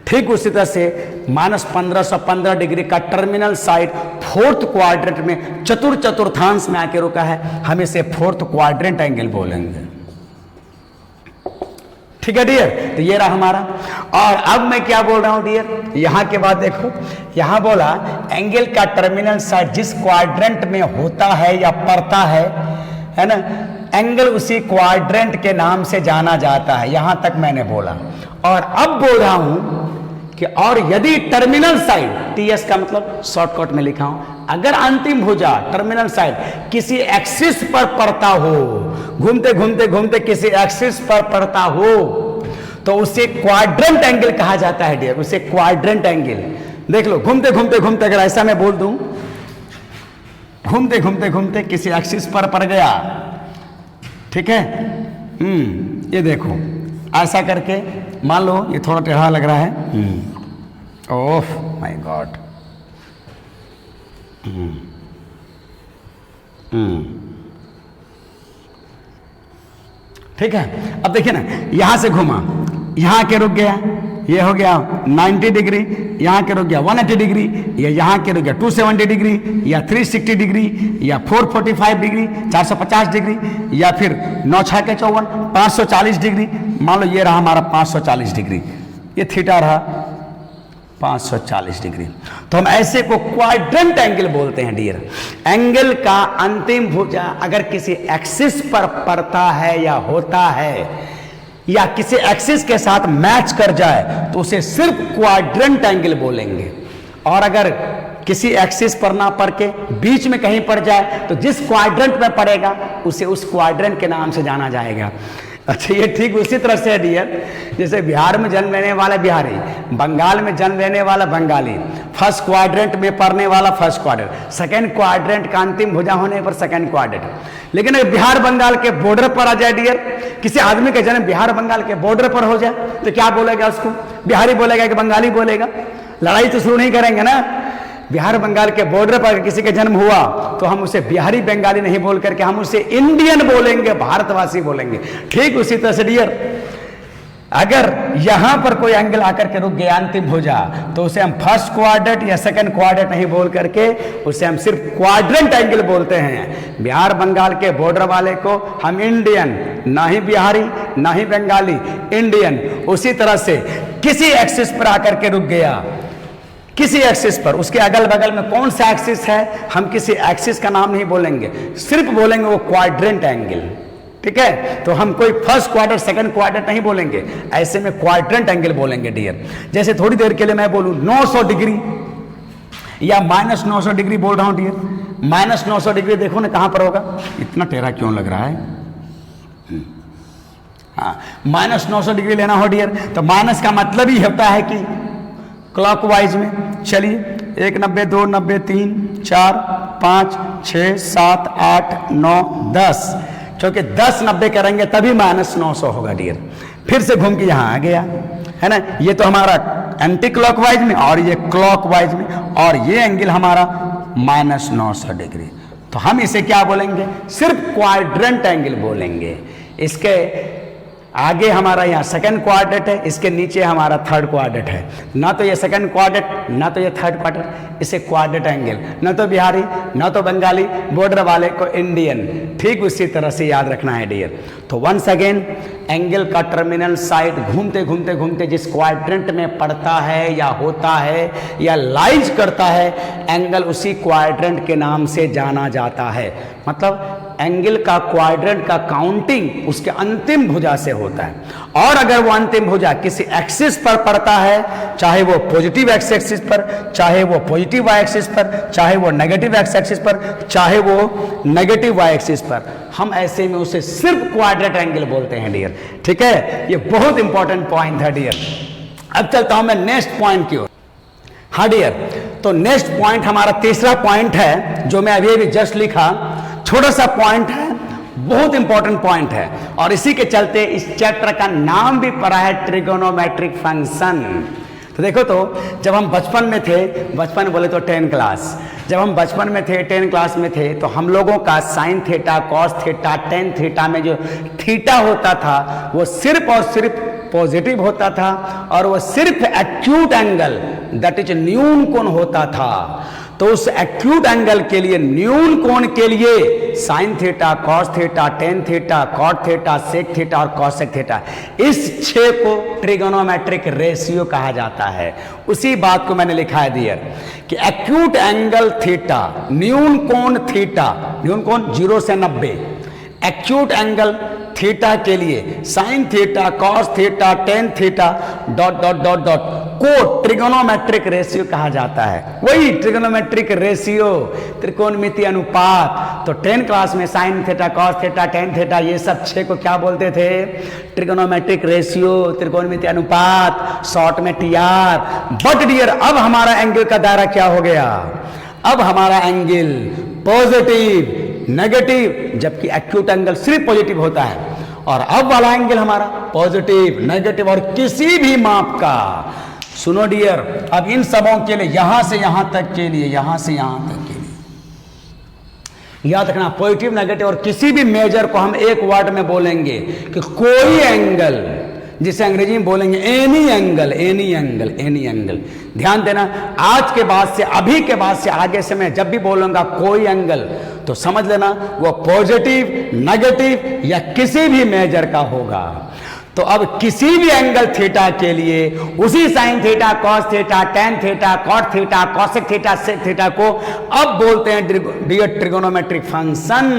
ठीक उसी तरह से -1515 डिग्री का टर्मिनल साइड फोर्थ क्वाड्रेंट में चतुर्थांश में आके रुका है, हम इसे फोर्थ क्वाड्रेंट एंगल बोलेंगे। ठीक है डियर, तो ये रहा हमारा। और अब मैं क्या बोल रहा हूं डियर, यहां के बाद देखो, यहां बोला एंगल का टर्मिनल साइड जिस क्वाड्रेंट में होता है या पड़ता है ना, एंगल उसी क्वाड्रेंट के नाम से जाना जाता है। यहां तक मैंने बोला। और अब बोल रहा हूं कि और यदि टर्मिनल साइड, टीएस का मतलब शॉर्टकट में लिखा हूं, अगर अंतिम भुजा टर्मिनल साइड किसी एक्सिस पर पड़ता हो, घूमते घूमते घूमते किसी एक्सिस पर पड़ता हो तो उसे क्वाड्रेंट एंगल कहा जाता है डियर, उसे क्वाड्रेंट एंगल। देख लो, घूमते घूमते घूमते, अगर ऐसा मैं बोल दूं घूमते घूमते घूमते किसी एक्सिस पर पड़ गया, ठीक है, ये देखो ऐसा करके मान लो ये थोड़ा टेढ़ा लग रहा है, ओह माय गॉड, ठीक है। अब देखिए ना, यहां से घुमा, यहां के रुक गया, ये हो गया 90 डिग्री, यहां के रुक गया 180 डिग्री, या यहां के रुक गया 270 डिग्री, या 360 डिग्री, या 445 डिग्री, 450 डिग्री, या फिर 9 6 के 54 540 डिग्री। मान लो ये रहा हमारा 540 डिग्री, ये थीटा रहा 540 डिग्री। तो हम ऐसे को क्वाड्रेंट एंगल बोलते हैं डियर। एंगल का अंतिम भुजा अगर किसी एक्सिस पर पड़ता है या होता है या किसी एक्सिस के साथ मैच कर जाए तो उसे सिर्फ क्वाड्रेंट एंगल बोलेंगे। और अगर किसी एक्सिस पर ना पड़ के बीच में कहीं पड़ जाए तो जिस क्वाड्रेंट में पड़ेगा उसे उस क्वाड्रेंट के नाम से जाना जाएगा। अच्छा, ये ठीक उसी तरह से है डियर, जैसे बिहार में जन्म लेने वाला बिहारी, बंगाल में जन्म लेने वाला बंगाली, फर्स्ट क्वाड्रेंट में पढ़ने वाला फर्स्ट क्वाड्रेंट, सेकंड क्वाड्रेंट का अंतिम भुजा होने पर सेकंड क्वाड्रेंट। लेकिन अगर बिहार बंगाल के बॉर्डर पर आ जाए डियर, किसी आदमी का जन्म बिहार बंगाल के बॉर्डर पर हो जाए तो क्या बोलेगा उसको? बिहारी बोलेगा कि बंगाली बोलेगा? लड़ाई तो शुरू नहीं करेंगे ना। बिहार बंगाल के बॉर्डर पर किसी का जन्म हुआ तो हम उसे बिहारी बंगाली नहीं बोल करके हम उसे इंडियन बोलेंगे, भारतवासी बोलेंगे। ठीक उसी तरह से डियर, अगर यहां पर कोई एंगल आकर के रुक गया अंतिम भुजा, तो उसे हम फर्स्ट क्वाड्रेंट या सेकंड क्वाड्रेंट नहीं बोल करके उसे हम सिर्फ क्वाड्रेंट एंगल बोलते हैं। बिहार बंगाल के बॉर्डर वाले को हम इंडियन, ना ही बिहारी ना ही बंगाली, इंडियन। उसी तरह से किसी एक्सिस पर आकर के रुक गया, किसी एक्सिस पर, उसके अगल बगल में कौन सा एक्सिस है, हम किसी एक्सिस का नाम नहीं बोलेंगे, सिर्फ बोलेंगे वो क्वाड्रेंट एंगल। ठीक है, तो हम कोई फर्स्ट क्वाड्रेंट सेकंड क्वाड्रेंट नहीं बोलेंगे, ऐसे में क्वाड्रेंट एंगल बोलेंगे डियर। जैसे थोड़ी देर के लिए मैं बोलूं 900 डिग्री या -900 डिग्री बोल रहा हूं डियर, -900 डिग्री देखो ना कहां पर होगा, इतना टेढ़ा क्यों लग रहा है। हाँ, -900 डिग्री लेना हो डियर, तो माइनस का मतलब ही होता है कि क्लॉकवाइज में। चलिए 1 90 2 90 3 4 5 6 7 8 9 10, क्योंकि 10 90 करेंगे तभी -900 होगा डियर। फिर से घूम के यहां आ गया है ना, ये तो हमारा एंटी क्लॉकवाइज में और ये क्लॉकवाइज में, और ये एंगल हमारा -900 डिग्री। तो हम इसे क्या बोलेंगे, सिर्फ क्वाड्रेंट एंगल बोलेंगे। इसके आगे हमारा यहाँ सेकंड क्वाड्रेंट है, इसके नीचे हमारा थर्ड क्वाड्रेंट है। ना तो ये सेकंड क्वाड्रेंट ना तो ये थर्ड क्वाड्रेंट, इसे क्वाड्रेंट एंगल, ना तो बिहारी ना तो बंगाली, बॉर्डर वाले को इंडियन। ठीक उसी तरह से याद रखना है डियर। तो वंस अगेन, एंगल का टर्मिनल साइड घूमते घूमते घूमते जिस क्वाड्रेंट में पड़ता है या होता है या लाइज करता है, एंगल उसी क्वाड्रेंट के नाम से जाना जाता है। मतलब एंगल का क्वाड्रेंट का काउंटिंग उसके अंतिम भुजा से होता है। और अगर वो अंतिम भुजा किसी एक्सिस पर पड़ता है, चाहे वो पॉजिटिव एक्स एक्सिस पर, चाहे वो पॉजिटिव वाई एक्सिस पर, चाहे वो नेगेटिव एक्स एक्सिस पर, चाहे वो नेगेटिव वाई एक्सिस पर, हम ऐसे में उसे सिर्फ क्वाड्रेंट एंगल बोलते हैं डियर। ठीक है, ये बहुत इंपॉर्टेंट पॉइंट है डियर। अब चलता हूं मैं नेक्स्ट पॉइंट की ओर। हाँ डियर, तो नेक्स्ट पॉइंट हमारा तीसरा पॉइंट है, जो मैं अभी जस्ट लिखा, छोटा सा पॉइंट है, बहुत इंपॉर्टेंट पॉइंट है, और इसी के चलते इस चैप्टर का नाम भी पड़ा है ट्रिगोनोमेट्रिक फंक्शन। तो देखो, तो जब हम बचपन में थे, बचपन बोले तो 10 क्लास, जब हम बचपन में थे 10 क्लास में थे, तो हम लोगों का sign theta, cos theta, tan theta में जो थीटा होता था वो सिर्फ और सिर्फ पॉजिटिव होता था, और वो सिर्फ एक्यूट एंगल दैट इज न्यून कोण होता था। तो उस एक्यूट एंगल के लिए, न्यून कोण के लिए sine theta, cos theta, tan theta, cot theta, sec theta और कॉसेक थीटा, इस 6 को ट्रिगोनोमेट्रिक रेशियो कहा जाता है। उसी बात को मैंने लिखा है डियर कि एक्यूट एंगल थीटा, न्यून कोण थीटा, न्यून कोण 0 से 90, एक्यूट एंगल थीटा के लिए sine theta, cos theta, tan theta dot dot dot dot को ट्रिगोनोमेट्रिक रेशियो कहा जाता है। वही ट्रिगोनोमेट्रिक रेशियो, त्रिकोणमितीय अनुपात। तो 10 क्लास में sign theta, cos theta, tan theta, ये सब 6 को क्या बोलते थे, ट्रिगोनोमेट्रिक रेशियो, त्रिकोणमितीय अनुपात, शॉर्ट में टीआर। बट डियर, अब हमारा एंगल का दायरा क्या हो गया, अब हमारा एंगल पॉजिटिव, नेगेटिव, जबकि एक्यूट एंगल सिर्फ पॉजिटिव होता है, और अब वाला एंगल हमारा पॉजिटिव, नेगेटिव और किसी भी माप का। सुनो डियर, अब इन सबों के लिए, यहां से यहां तक के लिए, यहां से यहां तक के लिए याद रखना, पॉजिटिव, नेगेटिव और किसी भी मेजर को हम एक वर्ड में बोलेंगे कि कोई एंगल, जिसे अंग्रेजी में बोलेंगे any angle, any angle, any angle. ध्यान देना, आज के बाद से, अभी के बाद से आगे से मैं जब भी बोलूंगा कोई एंगल, तो समझ लेना वो पॉजिटिव, नेगेटिव या किसी भी मेजर का होगा। तो अब किसी भी एंगल थीटा के लिए उसी sine theta, cos theta, tan theta, cot theta, cosec theta, sec theta को अब बोलते हैं डियर ट्रिगोनोमेट्रिक फंक्शन,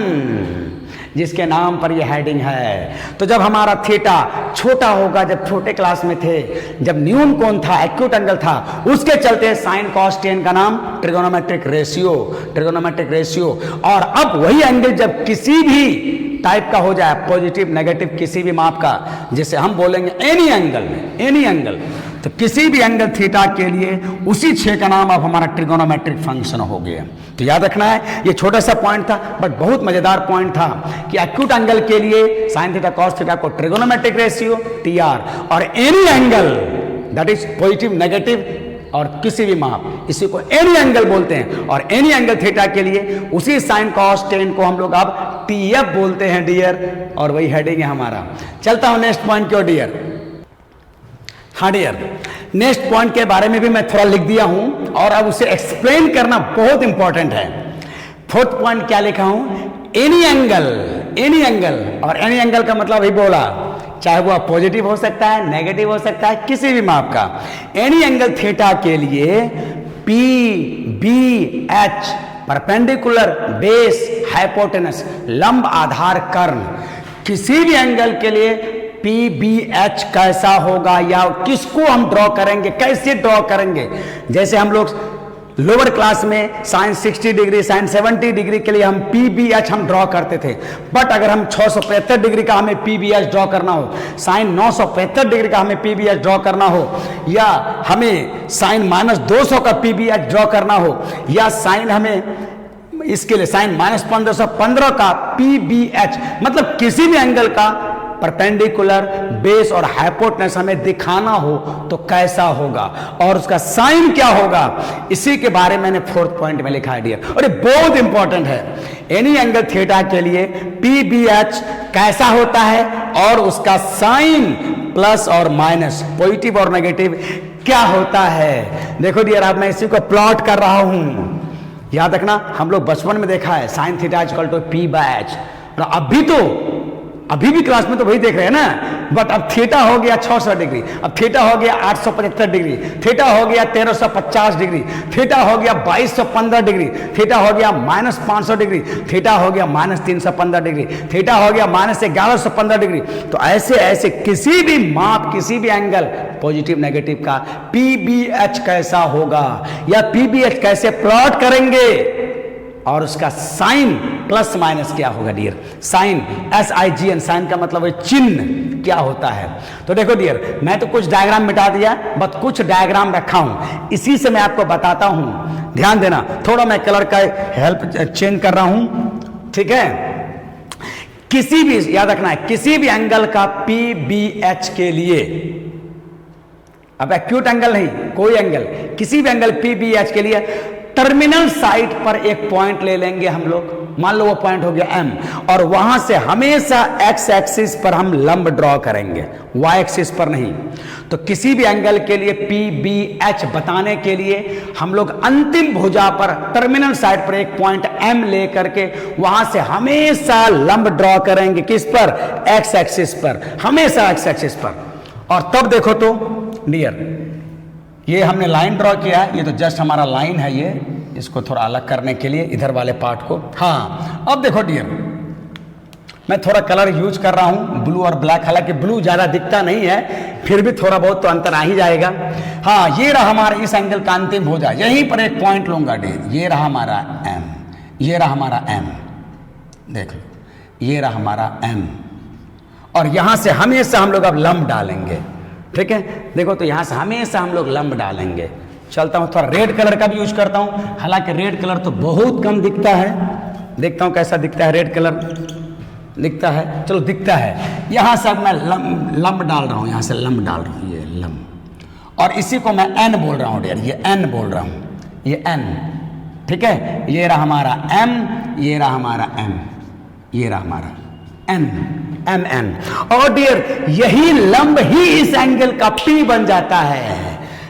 जिसके नाम पर यह हेडिंग है। तो जब हमारा थीटा छोटा होगा, जब छोटे क्लास में थे, जब न्यून कोण था, एक्यूट एंगल था, उसके चलते साइन कॉस टेन का नाम ट्रिगोनोमेट्रिक रेशियो, ट्रिगोनोमेट्रिक रेशियो। और अब वही एंगल जब किसी भी टाइप का हो जाए, पॉजिटिव, नेगेटिव, किसी भी माप का, जिसे हम बोलेंगे एनी एंगल, एनी एंगल, तो किसी भी एंगल थीटा के लिए उसी 6 का नाम अब हमारा ट्रिगोनोमेट्रिक फंक्शन हो गया। तो याद रखना है, ये छोटा सा पॉइंट था बट बहुत मजेदार पॉइंट था कि एक्यूट एंगल के लिए साइन थीटा, कॉस थीटा को ट्रिगोनोमेट्रिक रेशियो टीआर, और any angle that is positive, negative, और किसी भी माप, इसी को एनी एंगल बोलते हैं। और एनी एंगल थीटा के लिए उसी साइन कॉस टेन को हम लोग अब टीएफ बोलते हैं डियर, और वही हेडिंग है हमारा। चलता हूं नेक्स्ट पॉइंट की ओर डियर। हाँ डियर, नेक्स्ट पॉइंट के बारे में भी मैं थोड़ा लिख दिया हूं और अब उसे एक्सप्लेन करना बहुत इंपॉर्टेंट है। फोर्थ पॉइंट क्या लिखा हूं? Any angle, any angle. और एनी एंगल का मतलब ही बोला, चाहे वो पॉजिटिव हो सकता है, नेगेटिव हो सकता है, किसी भी माप का। एनी एंगल थीटा के लिए P B H perpendicular base hypotenuse लंब आधार कर्ण, किसी भी एंगल के लिए पी बी एच कैसा होगा या किसको हम ड्रॉ करेंगे, कैसे ड्रॉ करेंगे। जैसे हम लोग लोअर क्लास में साइन 60 डिग्री, साइन 70 डिग्री के लिए हम पी बी एच हम ड्रॉ करते थे। बट अगर हम 675 डिग्री का हमें पी बी एच ड्रॉ करना हो, साइन 975 डिग्री का हमें पी बी एच ड्रॉ करना हो, या हमें साइन -200 का पी बी एच ड्रॉ करना हो, या साइन हमें इसके लिए साइन -1515 का पी बी एच, मतलब किसी भी एंगल का परपेंडिकुलर बेस और हाइपोटेनस हमें दिखाना हो तो कैसा होगा और उसका साइन क्या होगा, इसी के बारे में मैंने फोर्थ पॉइंट में लिखा है डियर। और ये बहुत इंपॉर्टेंट है। एनी एंगल थीटा के लिए पी बी एच कैसा होता है और उसका साइन प्लस और माइनस, पॉजिटिव और नेगेटिव क्या होता है। देखो डियर, अब मैं इसी को प्लॉट कर रहा हूं। याद रखना, हम लोग बचपन में देखा है sine theta equal to P by H, और अभी भी क्लास में तो वही देख रहे हैं ना। बट अब थीटा हो गया 600 डिग्री, अब थीटा हो गया 875 डिग्री, थीटा हो गया 1350 डिग्री, थीटा हो गया 2215 डिग्री, थीटा हो गया -500 डिग्री, थीटा हो गया -315 डिग्री, थीटा हो गया -1115 डिग्री। तो ऐसे ऐसे किसी भी माप, किसी भी एंगल पॉजिटिव नेगेटिव का पी बी एच कैसा होगा या पी बी एच कैसे प्लॉट करेंगे और उसका साइन प्लस माइनस क्या होगा डियर। साइन SIGN, साइन का मतलब है चिन्ह, क्या होता है। तो देखो डियर, मैं तो कुछ डायग्राम मिटा दिया, बट कुछ डायग्राम रखा हूं, इसी से मैं आपको बताता हूं। ध्यान देना, थोड़ा मैं कलर का हेल्प चेंज कर रहा हूं, ठीक है। किसी भी, याद रखना है, किसी भी एंगल का PBH के लिए, अब एक्यूट एंगल नहीं, कोई एंगल, किसी भी एंगल PBH के लिए टर्मिनल साइड पर एक पॉइंट ले लेंगे हम लोग। मान लो वो पॉइंट हो गया M, और वहां से हमेशा x एक्सिस पर हम लंब ड्रॉ करेंगे, y एक्सिस पर नहीं। तो किसी भी एंगल के लिए PBH बताने के लिए हम लोग अंतिम भुजा पर टर्मिनल साइड पर एक पॉइंट M लेकर के वहां से हमेशा लंब ड्रॉ करेंगे। किस पर? x एक्सिस पर, हमेशा x एक्सिस पर। और तब देखो तो डियर, ये हमने लाइन ड्रॉ किया है, ये तो जस्ट हमारा लाइन है ये, इसको थोड़ा अलग करने के लिए इधर वाले पार्ट को। हाँ, अब देखो डियर, मैं थोड़ा कलर यूज कर रहा हूं, ब्लू और ब्लैक। हालांकि ब्लू ज्यादा दिखता नहीं है, फिर भी थोड़ा बहुत तो अंतर आ ही जाएगा। हाँ, ये रहा हमारा इस एंगल का अंतिम भुजा, यहीं पर एक पॉइंट लूंगा डियर, ये रहा हमारा M, ये रहा हमारा M, देख लो, ये रहा हमारा M, और यहां से हमेशा हम लोग अब लंब डालेंगे, ठीक है। देखो तो यहां से हमेशा हम लोग लंब डालेंगे। चलता हूं, थोड़ा रेड कलर का भी यूज करता हूं, हालांकि रेड कलर तो बहुत कम दिखता है। देखता हूं कैसा दिखता है रेड कलर, दिखता है, चलो दिखता है। यहां से अब मैं लंब डाल रहा हूं, यहां से लंब डाल रहा हूं, ये लंब, और इसी को मैं N बोल रहा हूं डियर, ये N बोल रहा हूं, ये N, ठीक है। ये रहा हमारा M, ये रहा हमारा M, ये रहा हमारा N, MN। और डियर, यही लंब ही इस एंगल का P बन जाता है,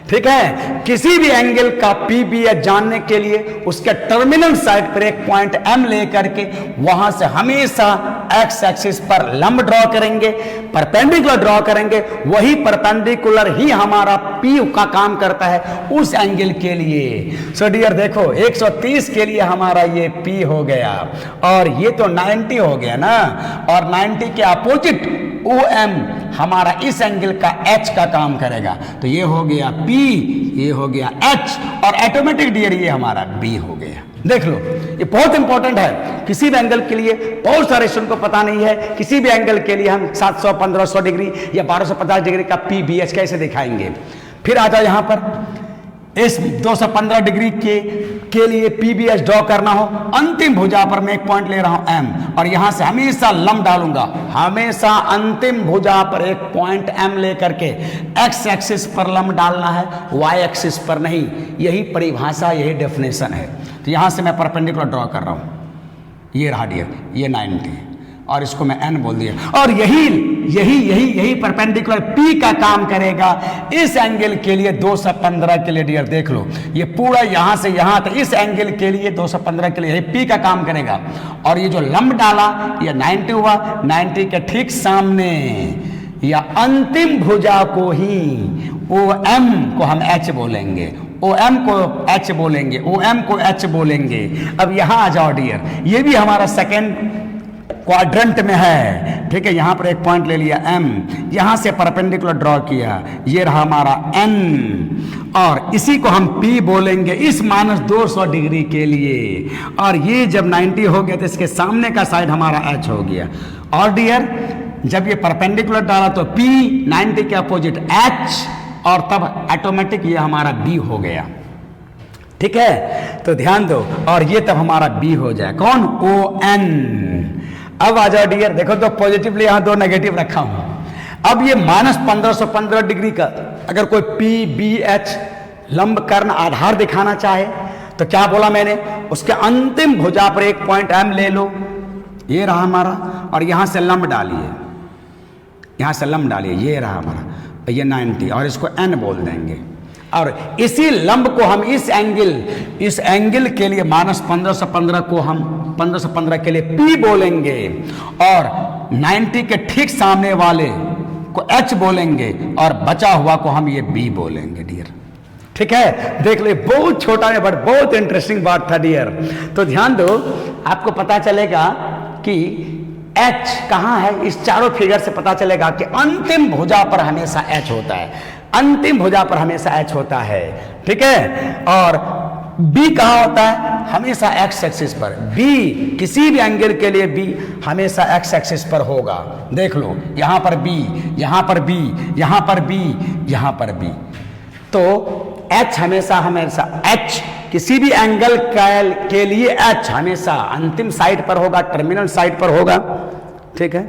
ठीक है। किसी भी एंगल का PBH जानने के लिए उसके टर्मिनल साइड पर एक पॉइंट M लेकर के वहां से हमेशा x एक्सिस पर लंब ड्रॉ करेंगे, परपेंडिकुलर ड्रॉ करेंगे। वही परपेंडिकुलर ही हमारा P का काम करता है उस एंगल के लिए। सो डियर देखो, 130 के लिए हमारा ये P हो गया, और ये तो 90 हो गया ना, और 90 के अपोजिट OM हमारा इस एंगल का H का काम करेगा। तो ये हो गया P, ये हो गया H, और ऑटोमेटिक डियर ये हमारा B हो गया। देख लो, ये बहुत इंपॉर्टेंट है। किसी भी एंगल के लिए, बहुत सारे स्टूडेंट को पता नहीं है, किसी भी एंगल के लिए हम 700, 1500 डिग्री या 1250 डिग्री का PBH कैसे दिखाएंगे। फिर आ जाओ यहां पर, इस 215 डिग्री के के लिए PBH ड्रॉ करना हो, अंतिम भुजा पर मैं एक पॉइंट ले रहा हूं M, और यहां से हमेशा लंब डालूंगा, हमेशा अंतिम भुजा पर एक पॉइंट M लेकर के X एक्सिस पर लंब डालना है, Y एक्सिस पर नहीं। यही परिभाषा, यही डेफिनेशन है। तो यहां से मैं परपेंडिकुलर ड्रॉ कर रहा हूं, ये रहा डियर, ये 90 और इसको मैं N बोल दिया, और यही परपेंडिकुलर P का काम करेगा इस एंगल के लिए 215 के लिए डियर। देख लो ये पूरा यहां से यहां तक इस एंगल के लिए 215 के लिए यही P का काम करेगा। और ये जो लंब डाला ये 90 हुआ, 90 के ठीक सामने या अंतिम भुजा को ही OM को हम H बोलेंगे, OM को H बोलेंगे, OM को H बोलेंगे। अब यहां आ जाओ डियर, ये भी हमारा सेकेंड क्वाड्रेंट में है, ठीक है। यहां पर एक पॉइंट ले लिया M, यहां से परपेंडिकुलर ड्रॉ किया, ये रहा हमारा N, और इसी को हम P बोलेंगे इस -200 डिग्री के लिए। और ये जब 90 हो गया तो इसके सामने का साइड हमारा H हो गया। और डियर जब ये परपेंडिकुलर डाला तो P 90 के अपोजिट H, और तब ऑटोमेटिक ये हमारा B हो गया, ठीक है। तो ध्यान दो, और ये तब हमारा B हो जाए, कौन, ON। अब आ जाओ डियर, देखो तो पॉजिटिवली यहां 2 नेगेटिव रखा हूं। अब ये -1515 डिग्री का अगर कोई PBH लंब कर्ण आधार दिखाना चाहे तो क्या बोला मैंने, उसके अंतिम भुजा पर एक पॉइंट M ले लो, ये रहा हमारा, और यहां से लंब डालिए, यहां से लंब डालिए, ये रहा हमारा, ये 90, और इसको N बोल देंगे। और इसी लंब को हम इस एंगल के लिए -1515 को हम 1515 के लिए P बोलेंगे, और 90 के ठीक सामने वाले को H बोलेंगे, और बचा हुआ को हम ये B बोलेंगे डियर, ठीक है। देख ले, बहुत छोटा है बट बहुत इंटरेस्टिंग बात था डियर। तो ध्यान दो, आपको पता चलेगा कि H कहां है, इस चारों फिगर से पता चलेगा कि अंतिम भुजा पर हमेशा H होता है, अंतिम भुजा पर हमेशा H होता है, ठीक है। और B कहां होता है, हमेशा X एक्सिस पर। B किसी भी एंगल के लिए B हमेशा X एक्सिस पर होगा। देख लो, यहां पर B, यहां पर B, यहां पर B, यहां पर B। तो H हमेशा H किसी भी एंगल के लिए H हमेशा अंतिम साइड पर होगा, टर्मिनल साइड पर होगा, ठीक है।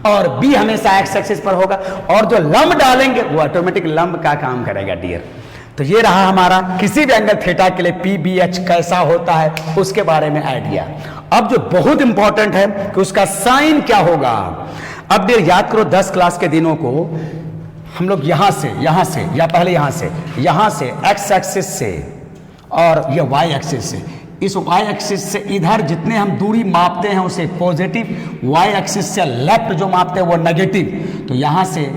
और B हमेशा X एक्सिस पर होगा, और जो लंब डालेंगे वो ऑटोमेटिक लंब का काम करेगा डियर। तो ये रहा हमारा किसी भी एंगल थीटा के लिए PBH कैसा होता है उसके बारे में आइडिया। अब जो बहुत इंपॉर्टेंट है कि उसका साइन क्या होगा। अब डियर याद करो 10 क्लास के दिनों को हम लोग यहां से या पहले यहां से X एक्सिस से और ये Y एक्सिस से, इस Y एक्सिस से इधर जितने हम दूरी मापते हैं उसे पॉजिटिव, Y एक्सिस से लेफ्ट जो मापते हैं वो नेगेटिव। तो यहां से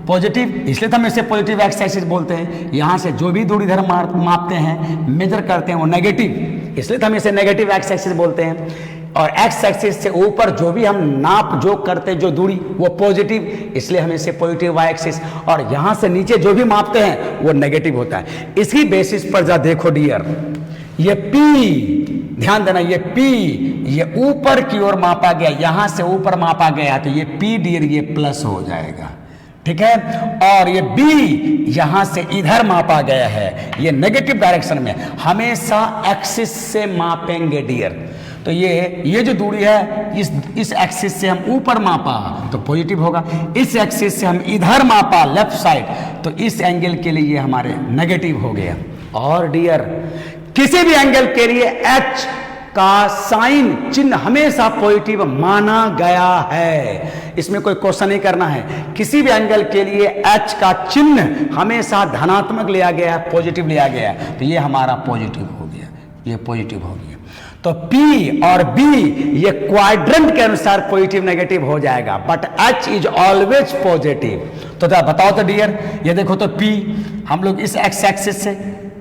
पॉजिटिव, इसलिए तो हम इसे पॉजिटिव X एक्सिस बोलते हैं। यहां से जो भी दूरी इधर मापते हैं, मेजर करते हैं, वो नेगेटिव, इसलिए तो हम इसे नेगेटिव X एक्सिस बोलते हैं। और X एक्सिस से ऊपर जो भी हम नाप जो करते हैं जो दूरी वो पॉजिटिव, इसलिए हम इसे पॉजिटिव Y एक्सिस। और यहां से नीचे जो भी मापते हैं वो नेगेटिव होता है। इसी बेसिस पर जा देखो डियर, ये P, ध्यान देना, ये P ये ऊपर की ओर मापा गया, यहां से ऊपर मापा गया, तो ये P डियर ये प्लस हो जाएगा, ठीक है। और ये B यहां से इधर मापा गया है, ये नेगेटिव डायरेक्शन में, हमेशा एक्सिस से मापेंगे डियर। तो ये जो दूरी है इस एक्सिस से हम ऊपर मापा तो पॉजिटिव होगा, इस एक्सिस से हम इधर मापा लेफ्ट साइड तो इस एंगल के लिए ये हमारे नेगेटिव हो गया। और डियर किसी भी एंगल के लिए H का साइन चिन्ह हमेशा पॉजिटिव माना गया है, इसमें कोई क्वेश्चन नहीं करना है। किसी भी एंगल के लिए H का चिन्ह हमेशा धनात्मक लिया गया, पॉजिटिव लिया गया, तो ये हमारा पॉजिटिव हो गया, ये पॉजिटिव हो गया। तो P और B ये क्वाड्रेंट के अनुसार पॉजिटिव नेगेटिव हो जाएगा, but H is always positive. तो बताओ तो डियर, ये देखो तो P हम लोग इस X एक्सिस से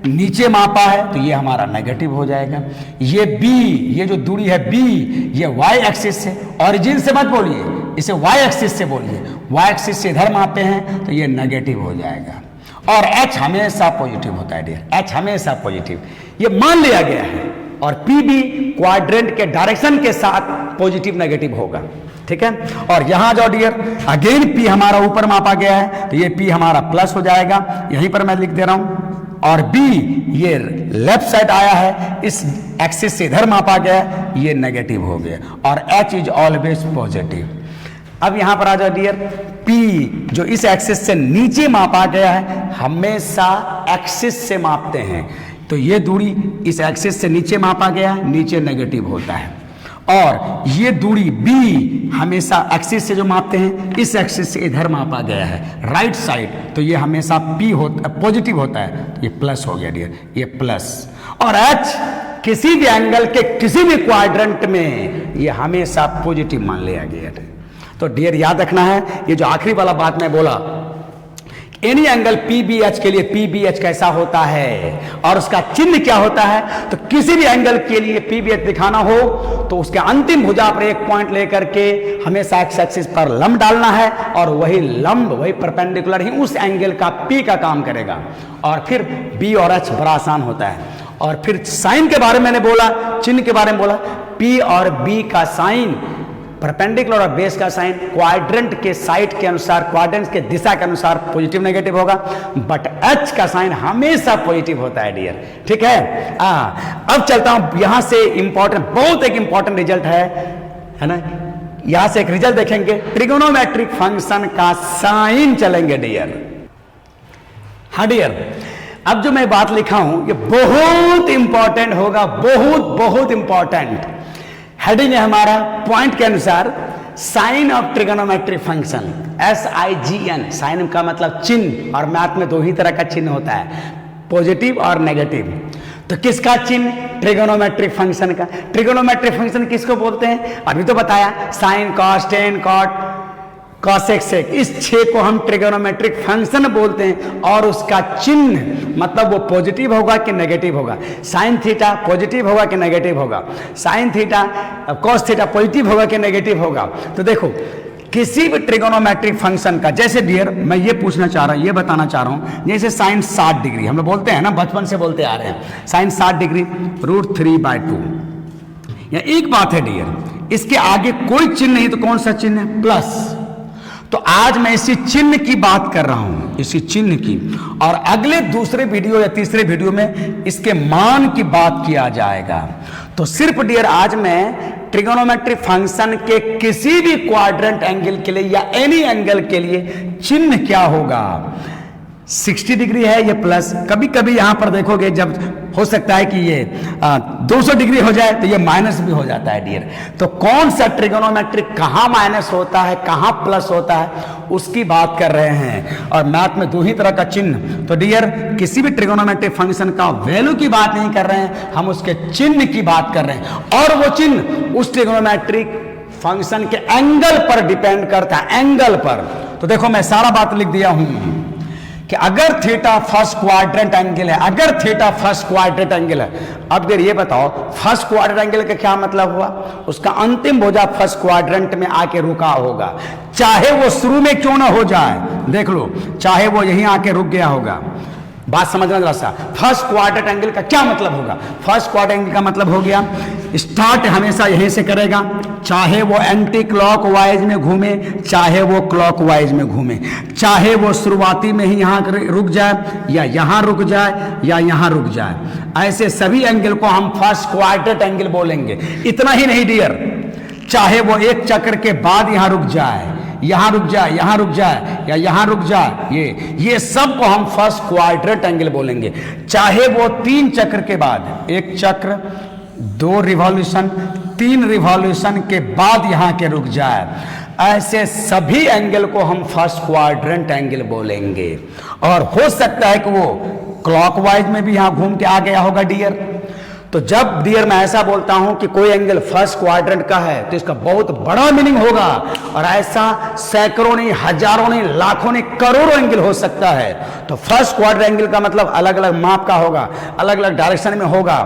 नीचे मापा है तो ये हमारा नेगेटिव हो जाएगा। ये B, ये जो दूरी है B, ये Y एक्सिस से, ओरिजिन से मत बोलिए, इसे Y एक्सिस से बोलिए, Y एक्सिस से इधर मापे हैं तो ये नेगेटिव हो जाएगा। और H हमेशा पॉजिटिव होता है डियर, H हमेशा पॉजिटिव, ये मान लिया गया है। और P भी क्वाड्रेंट के डायरेक्शन के साथ पॉजिटिव नेगेटिव होगा, ठीक है। और यहां जाओ डियर, अगेन P हमारा ऊपर मापा गया है तो ये P हमारा प्लस हो जाएगा, यहीं पर मैं लिख दे रहा हूं। और बी ये लेफ्ट साइड आया है, इस एक्सिस से इधर मापा गया, ये नेगेटिव हो गया, और एच इज ऑलवेज पॉजिटिव। अब यहां पर आ जाओ डियर, पी जो इस एक्सिस से नीचे मापा गया है, हमेशा एक्सिस से मापते हैं, तो ये दूरी इस एक्सिस से नीचे मापा गया, नीचे नेगेटिव होता है, और ये दूरी बी हमेशा एक्सिस से जो मापते हैं, इस एक्सिस से इधर मापा गया है राइट साइड, तो ये हमेशा पी होता पॉजिटिव होता है, ये प्लस हो गया डियर, ये प्लस। और एच किसी भी एंगल के किसी भी क्वाड्रेंट में ये हमेशा पॉजिटिव मान लिया गया है। तो डियर याद रखना है, ये जो आखिरी वाला बात मैं बोला, एनी एंगल पीबीएच के लिए पीबीएच कैसा होता है और उसका चिन्ह क्या होता है, तो किसी भी एंगल के लिए पीबीएच दिखाना हो तो उसके अंतिम भुजा पर एक पॉइंट लेकर के हमेशा एक्स एक्सिस पर लंब डालना है, और वही लंब वही परपेंडिकुलर ही उस एंगल का पी का काम करेगा, और फिर बी और एच बड़ा आसान होता है। और फिर साइन के बारे में मैंने बोला, चिन्ह के बारे में बोला, पी और बी का साइन, परपेंडिकुलर और बेस का साइन क्वाड्रेंट के साइड के अनुसार, क्वाड्रेंट के दिशा के अनुसार पॉजिटिव नेगेटिव होगा, बट एच का साइन हमेशा पॉजिटिव होता है डियर, ठीक है। अब चलता हूं यहां से, इंपॉर्टेंट, बहुत एक इंपॉर्टेंट रिजल्ट है ना, यहां से एक रिजल्ट देखेंगे, ट्रिगोनोमेट्रिक फंक्शन का साइन चलेंगे डियर। हाँ डियर, अब जो मैं बात लिखा हूं ये बहुत इंपॉर्टेंट होगा, बहुत बहुत इंपॉर्टेंट। हेडिंग है हमारा पॉइंट के अनुसार, sine of trigonometric function, SIGN, sine का मतलब चिन्ह, और मैथ में दो ही तरह का चिन्ह होता है, पॉजिटिव और नेगेटिव। तो किसका चिन्ह? ट्रिगोनोमेट्रिक फंक्शन का। ट्रिगोनोमेट्रिक फंक्शन किसको बोलते हैं? अभी तो बताया, sine cos tan cot cosec sec, इस 6 को हम ट्रिगोनोमेट्रिक फंक्शन बोलते हैं, और उसका चिन्ह मतलब वो पॉजिटिव होगा कि नेगेटिव होगा। साइन थीटा पॉजिटिव होगा कि नेगेटिव होगा, sign theta cos theta positive होगा कि नेगेटिव होगा। तो देखो किसी भी ट्रिगोनोमेट्रिक फंक्शन का, जैसे डियर मैं ये पूछना चाह रहा हूं, ये बताना चाह रहा हूं, जैसे साइन 60 डिग्री हम लोग बोलते हैं ना, बचपन से बोलते आ रहे हैं, साइन 60 डिग्री √3/2। या एक बात है डियर, इसके आगे कोई चिन्ह नहीं, तो कौन सा चिन्ह है? प्लस। तो आज मैं इसी चिन्ह की बात कर रहा हूं, इसी चिन्ह की, और अगले दूसरे वीडियो या तीसरे वीडियो में इसके मान की बात किया जाएगा। तो सिर्फ डियर आज मैं ट्रिगोनोमेट्रिक फंक्शन के किसी भी क्वाड्रेंट एंगल के लिए या एनी एंगल के लिए चिन्ह क्या होगा, 60 डिग्री है ये प्लस, कभी कभी यहां पर देखोगे जब हो सकता है कि ये 200 डिग्री हो जाए तो ये माइनस भी हो जाता है डियर। तो कौन सा ट्रिगोनोमेट्रिक कहां माइनस होता है कहां प्लस होता है उसकी बात कर रहे हैं, और मैथ में दो ही तरह का चिन्ह। तो डियर किसी भी ट्रिगोनोमेट्रिक फंक्शन का वैल्यू की बात नहीं कर रहे हैं, हम उसके चिन्ह की बात कर रहे हैं, और वो चिन्ह उस ट्रिगोनोमेट्रिक फंक्शन के एंगल पर डिपेंड करता है, एंगल पर। तो देखो मैं सारा बात लिख दिया हूं कि अगर थीटा फर्स्ट क्वाड्रेंट एंगल है, अगर थीटा फर्स्ट क्वाड्रेंट एंगल है, अब देर ये बताओ फर्स्ट क्वाड्रेंट एंगल का क्या मतलब हुआ? उसका अंतिम भुजा फर्स्ट क्वाड्रेंट में आके रुका होगा, चाहे वो शुरू में क्यों ना हो जाए, देख लो, चाहे वो यहीं आके रुक गया होगा। बात समझना जरा सा, फर्स्ट क्वाड्रेंट एंगल का क्या मतलब होगा? फर्स्ट क्वाड्रेंट एंगल का मतलब हो गया स्टार्ट हमेशा यहीं से करेगा, चाहे वो एंटी क्लॉकवाइज में घूमे, चाहे वो क्लॉकवाइज में घूमे, चाहे वो शुरुआती में ही यहाँ रुक जाए या यहाँ रुक जाए या यहाँ रुक जाए, ऐसे सभी एंगल को हम फर्स्ट क्वाड्रेंट एंगल बोलेंगे। इतना ही नहीं डियर, चाहे वो एक चक्र के बाद यहाँ रुक जाए, यहां रुक जाए, यहां रुक जाए या यहां रुक जाए, ये सब को हम फर्स्ट क्वाड्रेंट एंगल बोलेंगे। चाहे वो 3 चक्र के बाद, एक चक्र 2 रिवॉल्यूशन 3 रिवॉल्यूशन के बाद यहां के रुक जाए, ऐसे सभी एंगल को हम फर्स्ट क्वाड्रेंट एंगल बोलेंगे। और हो सकता है कि वो क्लॉकवाइज में भी यहां घूम के आ गया होगा डियर। तो जब डियर मैं ऐसा बोलता हूं कि कोई एंगल फर्स्ट क्वाड्रेंट का है तो इसका बहुत बड़ा मीनिंग होगा, और ऐसा सैकड़ों नहीं, हजारों नहीं, लाखों नहीं, करोड़ों एंगल हो सकता है। तो फर्स्ट क्वाड्रेंट एंगल का मतलब अलग अलग माप का होगा, अलग अलग डायरेक्शन में होगा,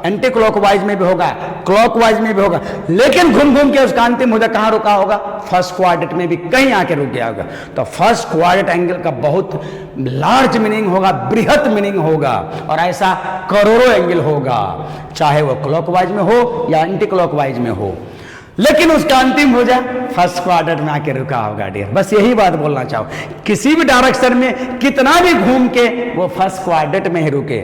एंटी क्लॉकवाइज में भी होगा, क्लॉकवाइज में भी होगा, लेकिन घूम घूम के उसका अंतिम मुद्दा कहां रुका होगा? फर्स्ट क्वाड्रेंट में भी कहीं आके रुक गया होगा। तो फर्स्ट क्वाड्रेंट एंगल का बहुत लार्ज मीनिंग होगा, बृहत मीनिंग होगा, और ऐसा करोड़ों एंगल होगा, चाहे वो क्लॉकवाइज में हो या एंटी क्लॉकवाइज में हो। लेकिन उसका अंतिम भुजा फर्स्ट क्वाड्रेंट में आके रुका होगा डियर। बस यही बात बोलना चाहो, किसी भी डायरेक्शन में कितना भी घूम के वो फर्स्ट क्वाड्रेंट में ही रुके,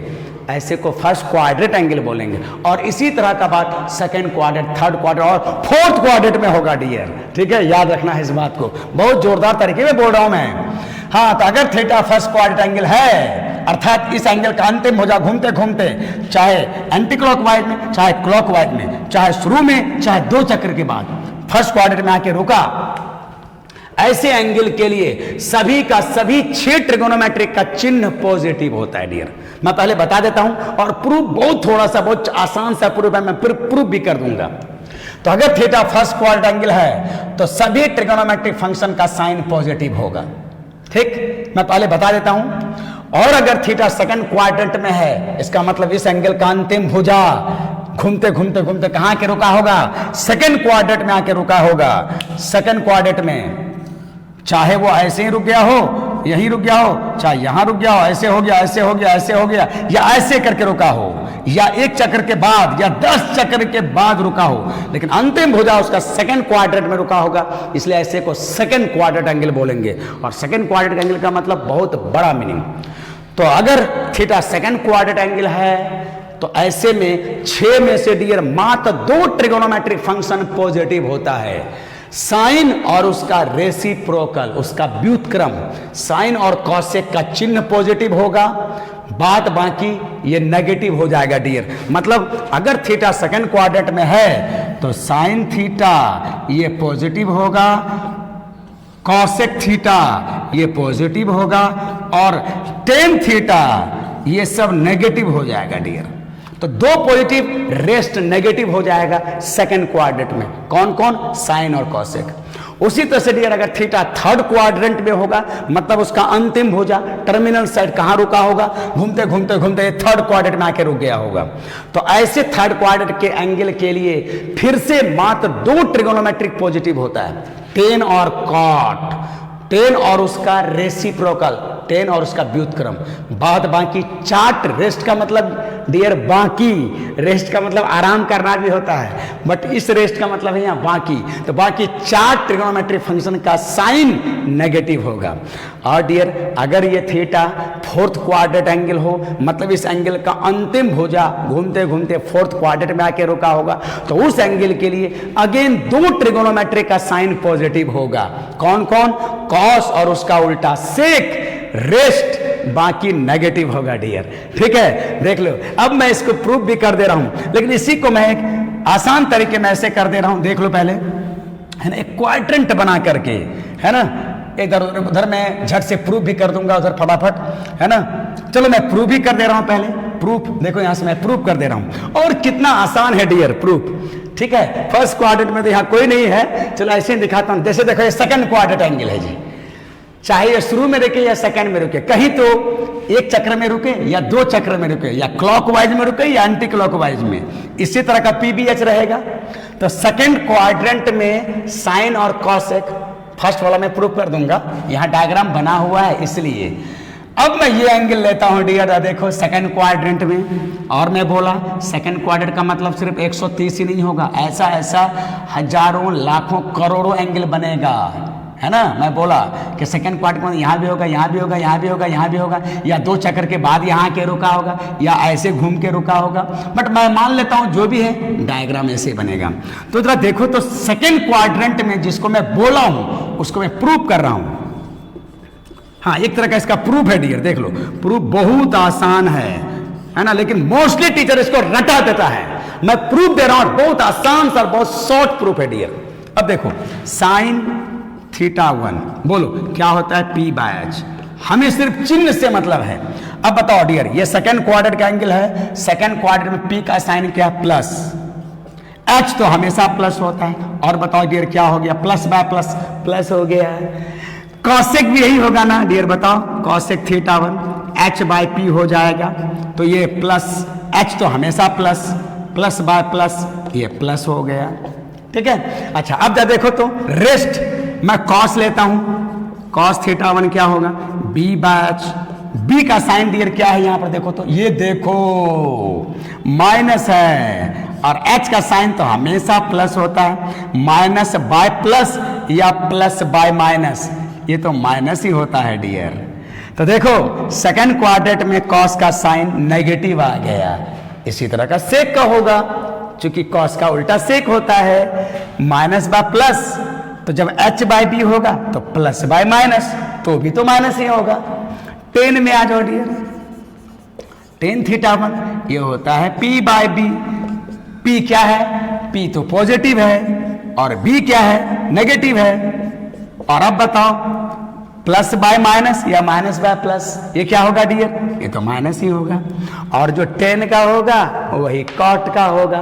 ऐसे को फर्स्ट क्वाड्रेंट एंगल बोलेंगे। और इसी तरह का बात सेकंड क्वाड्रेंट, थर्ड क्वाड्रेंट और फोर्थ क्वाड्रेंट में होगा डियर। ठीक है, याद रखना है इस बात को, बहुत जोरदार तरीके में बोल रहा हूं मैं। हाँ, तो अगर थीटा फर्स्ट क्वाड्रेंट एंगल है, अर्थात इस एंगल का अंतिम भुजा घूमते घूमते चाहे एंटी क्लॉकवाइज में, चाहे क्लॉकवाइज में, चाहे शुरू में, चाहे 2 चक्र के बाद फर्स्ट क्वाड्रेंट में आके रुका, ऐसे एंगल के लिए सभी का सभी 6 ट्रिगोनोमेट्रिक का चिन्ह पॉजिटिव होता है डियर। मैं पहले बता देता हूं और प्रूफ बहुत थोड़ा सा बहुत आसान सा प्रूफ है, मैं फिर प्रूफ भी कर दूंगा। तो अगर थीटा फर्स्ट क्वाड्रेंट एंगल है तो सभी ट्रिगोनोमेट्रिक फंक्शन का साइन पॉजिटिव होगा। ठीक, मैं पहले बता देता हूं। और अगर थीटा सेकंड क्वाड्रेंट में है, इसका मतलब इस एंगल का अंतिम भुजा घूमते घूमते घूमते कहां के रुका होगा, सेकंड क्वाड्रेंट में आके रुका होगा। सेकंड क्वाड्रेंट में चाहे वो ऐसे ही रुक गया हो, यहीं रुक गया हो, चाहे यहां रुक गया हो, ऐसे हो गया, ऐसे हो गया, ऐसे हो गया, या ऐसे करके रुका हो, या 1 चक्र के बाद या 10 चक्र के बाद रुका हो, लेकिन अंतिम भुजा उसका सेकंड क्वाड्रेंट में रुका होगा, इसलिए ऐसे को सेकंड क्वाड्रेंट एंगल बोलेंगे। और सेकंड क्वाड्रेंट एंगल का मतलब बहुत बड़ा मीनिंग। तो अगर थीटा सेकंड क्वाड्रेंट एंगल है तो ऐसे में 6 में से डियर मात्र 2 ट्रिगोनोमेट्रिक फंक्शन पॉजिटिव होता है, साइन और उसका रेसिप्रोकल, उसका व्युत्क्रम, साइन और कॉसेक का चिन्ह पॉजिटिव होगा, बात बाकी ये नेगेटिव हो जाएगा डियर। मतलब अगर थीटा सेकंड क्वाड्रेंट में है तो साइन थीटा ये पॉजिटिव होगा, कॉसेक थीटा ये पॉजिटिव होगा, और टेन थीटा ये सब नेगेटिव हो जाएगा डियर। तो 2 पॉजिटिव रेस्ट नेगेटिव हो जाएगा सेकंड क्वाड्रेंट में, कौन कौन, साइन और कॉसेक। उसी तरह से डियर अगर थीटा थर्ड क्वाड्रेंट में होगा, मतलब उसका अंतिम भुजा टर्मिनल साइड कहां रुका होगा, घूमते घूमते घूमते थर्ड क्वाड्रेंट में आके रुक गया होगा। तो ऐसे थर्ड क्वाड्रेंट के एंगल के लिए फिर से मात्र 2 ट्रिगोनोमेट्रिक पॉजिटिव होता है, टेन और कॉट, टेन और उसका रेसिप्रोकल, टेन और उसका व्युत्क्रम, बाद बाकी चार्ट। रेस्ट का मतलब डियर बाकी, रेस्ट का मतलब आराम करना भी होता है, बट इस रेस्ट का मतलब है यहाँ बाकी। तो बाकी 4 ट्रिगोनोमेट्रिक फंक्शन का साइन नेगेटिव होगा। और डियर अगर ये थीटा फोर्थ क्वाड्रेंट एंगल हो, मतलब इस एंगल का अंतिम भुजा घूमते घूमते फोर्थ क्वाड्रेंट में आके रुका होगा, तो उस एंगल के लिए अगेन 2 ट्रिगोनोमेट्रिक का साइन पॉजिटिव होगा, कौन कौन, कॉस और उसका उल्टा सेक, रेस्ट बाकी नेगेटिव होगा डियर। ठीक है, देख लो। अब मैं इसको प्रूफ भी कर दे रहा हूं, लेकिन इसी को मैं एक आसान तरीके में ऐसे कर दे रहा हूं, देख लो पहले, है ना, एक क्वाड्रेंट बना करके, है ना, इधर उधर मैं झट से प्रूफ भी कर दूंगा उधर फटाफट, है ना। चलो मैं प्रूफ भी कर दे रहा हूं पहले, प्रूफ देखो यहां से मैं प्रूफ कर दे रहा हूं, और कितना आसान है डियर प्रूफ। ठीक है, फर्स्ट क्वाड्रेंट में तो यहां कोई नहीं है, चलो ऐसे ही दिखाता हूं। जैसे देखो ये सेकंड क्वाड्रेंट एंगल है जी, चाहे ये शुरू में रुके या सेकंड में रुके, कहीं तो 1 चक्र में रुके या 2 चक्र में रुके, या क्लॉकवाइज में रुके या एंटी क्लॉकवाइज में, इसी तरह का पीबीएच रहेगा। तो सेकंड क्वाड्रेंट में साइन और कॉसेक, फर्स्ट वाला मैं प्रूफ कर दूंगा, यहां डायग्राम बना हुआ है इसलिए। अब मैं ये एंगल लेता हूं डियर, देखो सेकंड क्वाड्रेंट में, और मैं बोला सेकंड क्वाड्रेंट का मतलब सिर्फ 130 ही नहीं होगा, ऐसा ऐसा हजारों लाखों करोड़ों एंगल बनेगा, है ना। मैं बोला कि सेकंड क्वाड्रेंट में यहां भी होगा, यहां भी होगा, यहां भी होगा, यहां भी होगा, या 2 चक्कर के बाद यहां के रुका होगा, या ऐसे घूम के रुका होगा, बट मैं मान लेता हूं जो भी है डायग्राम ऐसे बनेगा। तो जरा देखो, तो सेकंड क्वाड्रेंट में जिसको मैं बोला हूं उसको मैं प्रूफ कर रहा हूं। हाँ, एक तरह का इसका प्रूफ है डियर, देख लो। प्रूफ बहुत आसान है ना, लेकिन मोस्टली टीचर इसको रटा देता है। मैं प्रूफ दे रहा हूं, बहुत आसान सा, बहुत शॉर्ट प्रूफ है डियर। अब देखो, साइन थीटा 1 बोलो क्या होता है, P बाय H, हमें सिर्फ चिन्ह से मतलब है। अब बताओ डियर, ये सेकंड क्वाड्रेंट का एंगल है, सेकंड क्वाड्रेंट में P का साइन क्या है, प्लस, H तो हमेशा प्लस होता है। और बताओ डियर क्या हो गया, प्लस बाय प्लस प्लस हो गया। कॉसेक भी यही होगा ना डियर, बताओ, cosec theta 1 H by P हो जाएगा, तो ये प्लस, H तो हमेशा प्लस, प्लस बाय प्लस ये प्लस हो गया। ठीक है, अच्छा अब जब देखो तो रेस्ट मैं कॉस लेता हूं, कॉस थीटा 1 क्या होगा, B बाय H बी का साइन डियर क्या है यहां पर देखो तो, ये देखो माइनस है, और एच का साइन तो हमेशा प्लस होता है, माइनस बाय प्लस या प्लस बाय माइनस, ये तो माइनस ही होता है डियर। तो देखो सेकंड क्वाड्रेंट में कॉस का साइन नेगेटिव आ गया, इसी तरह का सेक का होगा, चूंकि कॉस का उल्टा सेक होता है, माइनस बाय प्लस, तो जब h बाय बी होगा तो प्लस बाय माइनस, तो भी तो माइनस ही होगा। टेन में आ जाओ डियर, टेन थीटा 1 ये होता है p बाय बी, p क्या है, p तो पॉजिटिव है और b क्या है, नेगेटिव है। और अब बताओ प्लस बाय माइनस या माइनस बाय प्लस, ये क्या होगा डियर, ये तो माइनस ही होगा। और जो टेन का होगा वही कॉट का होगा।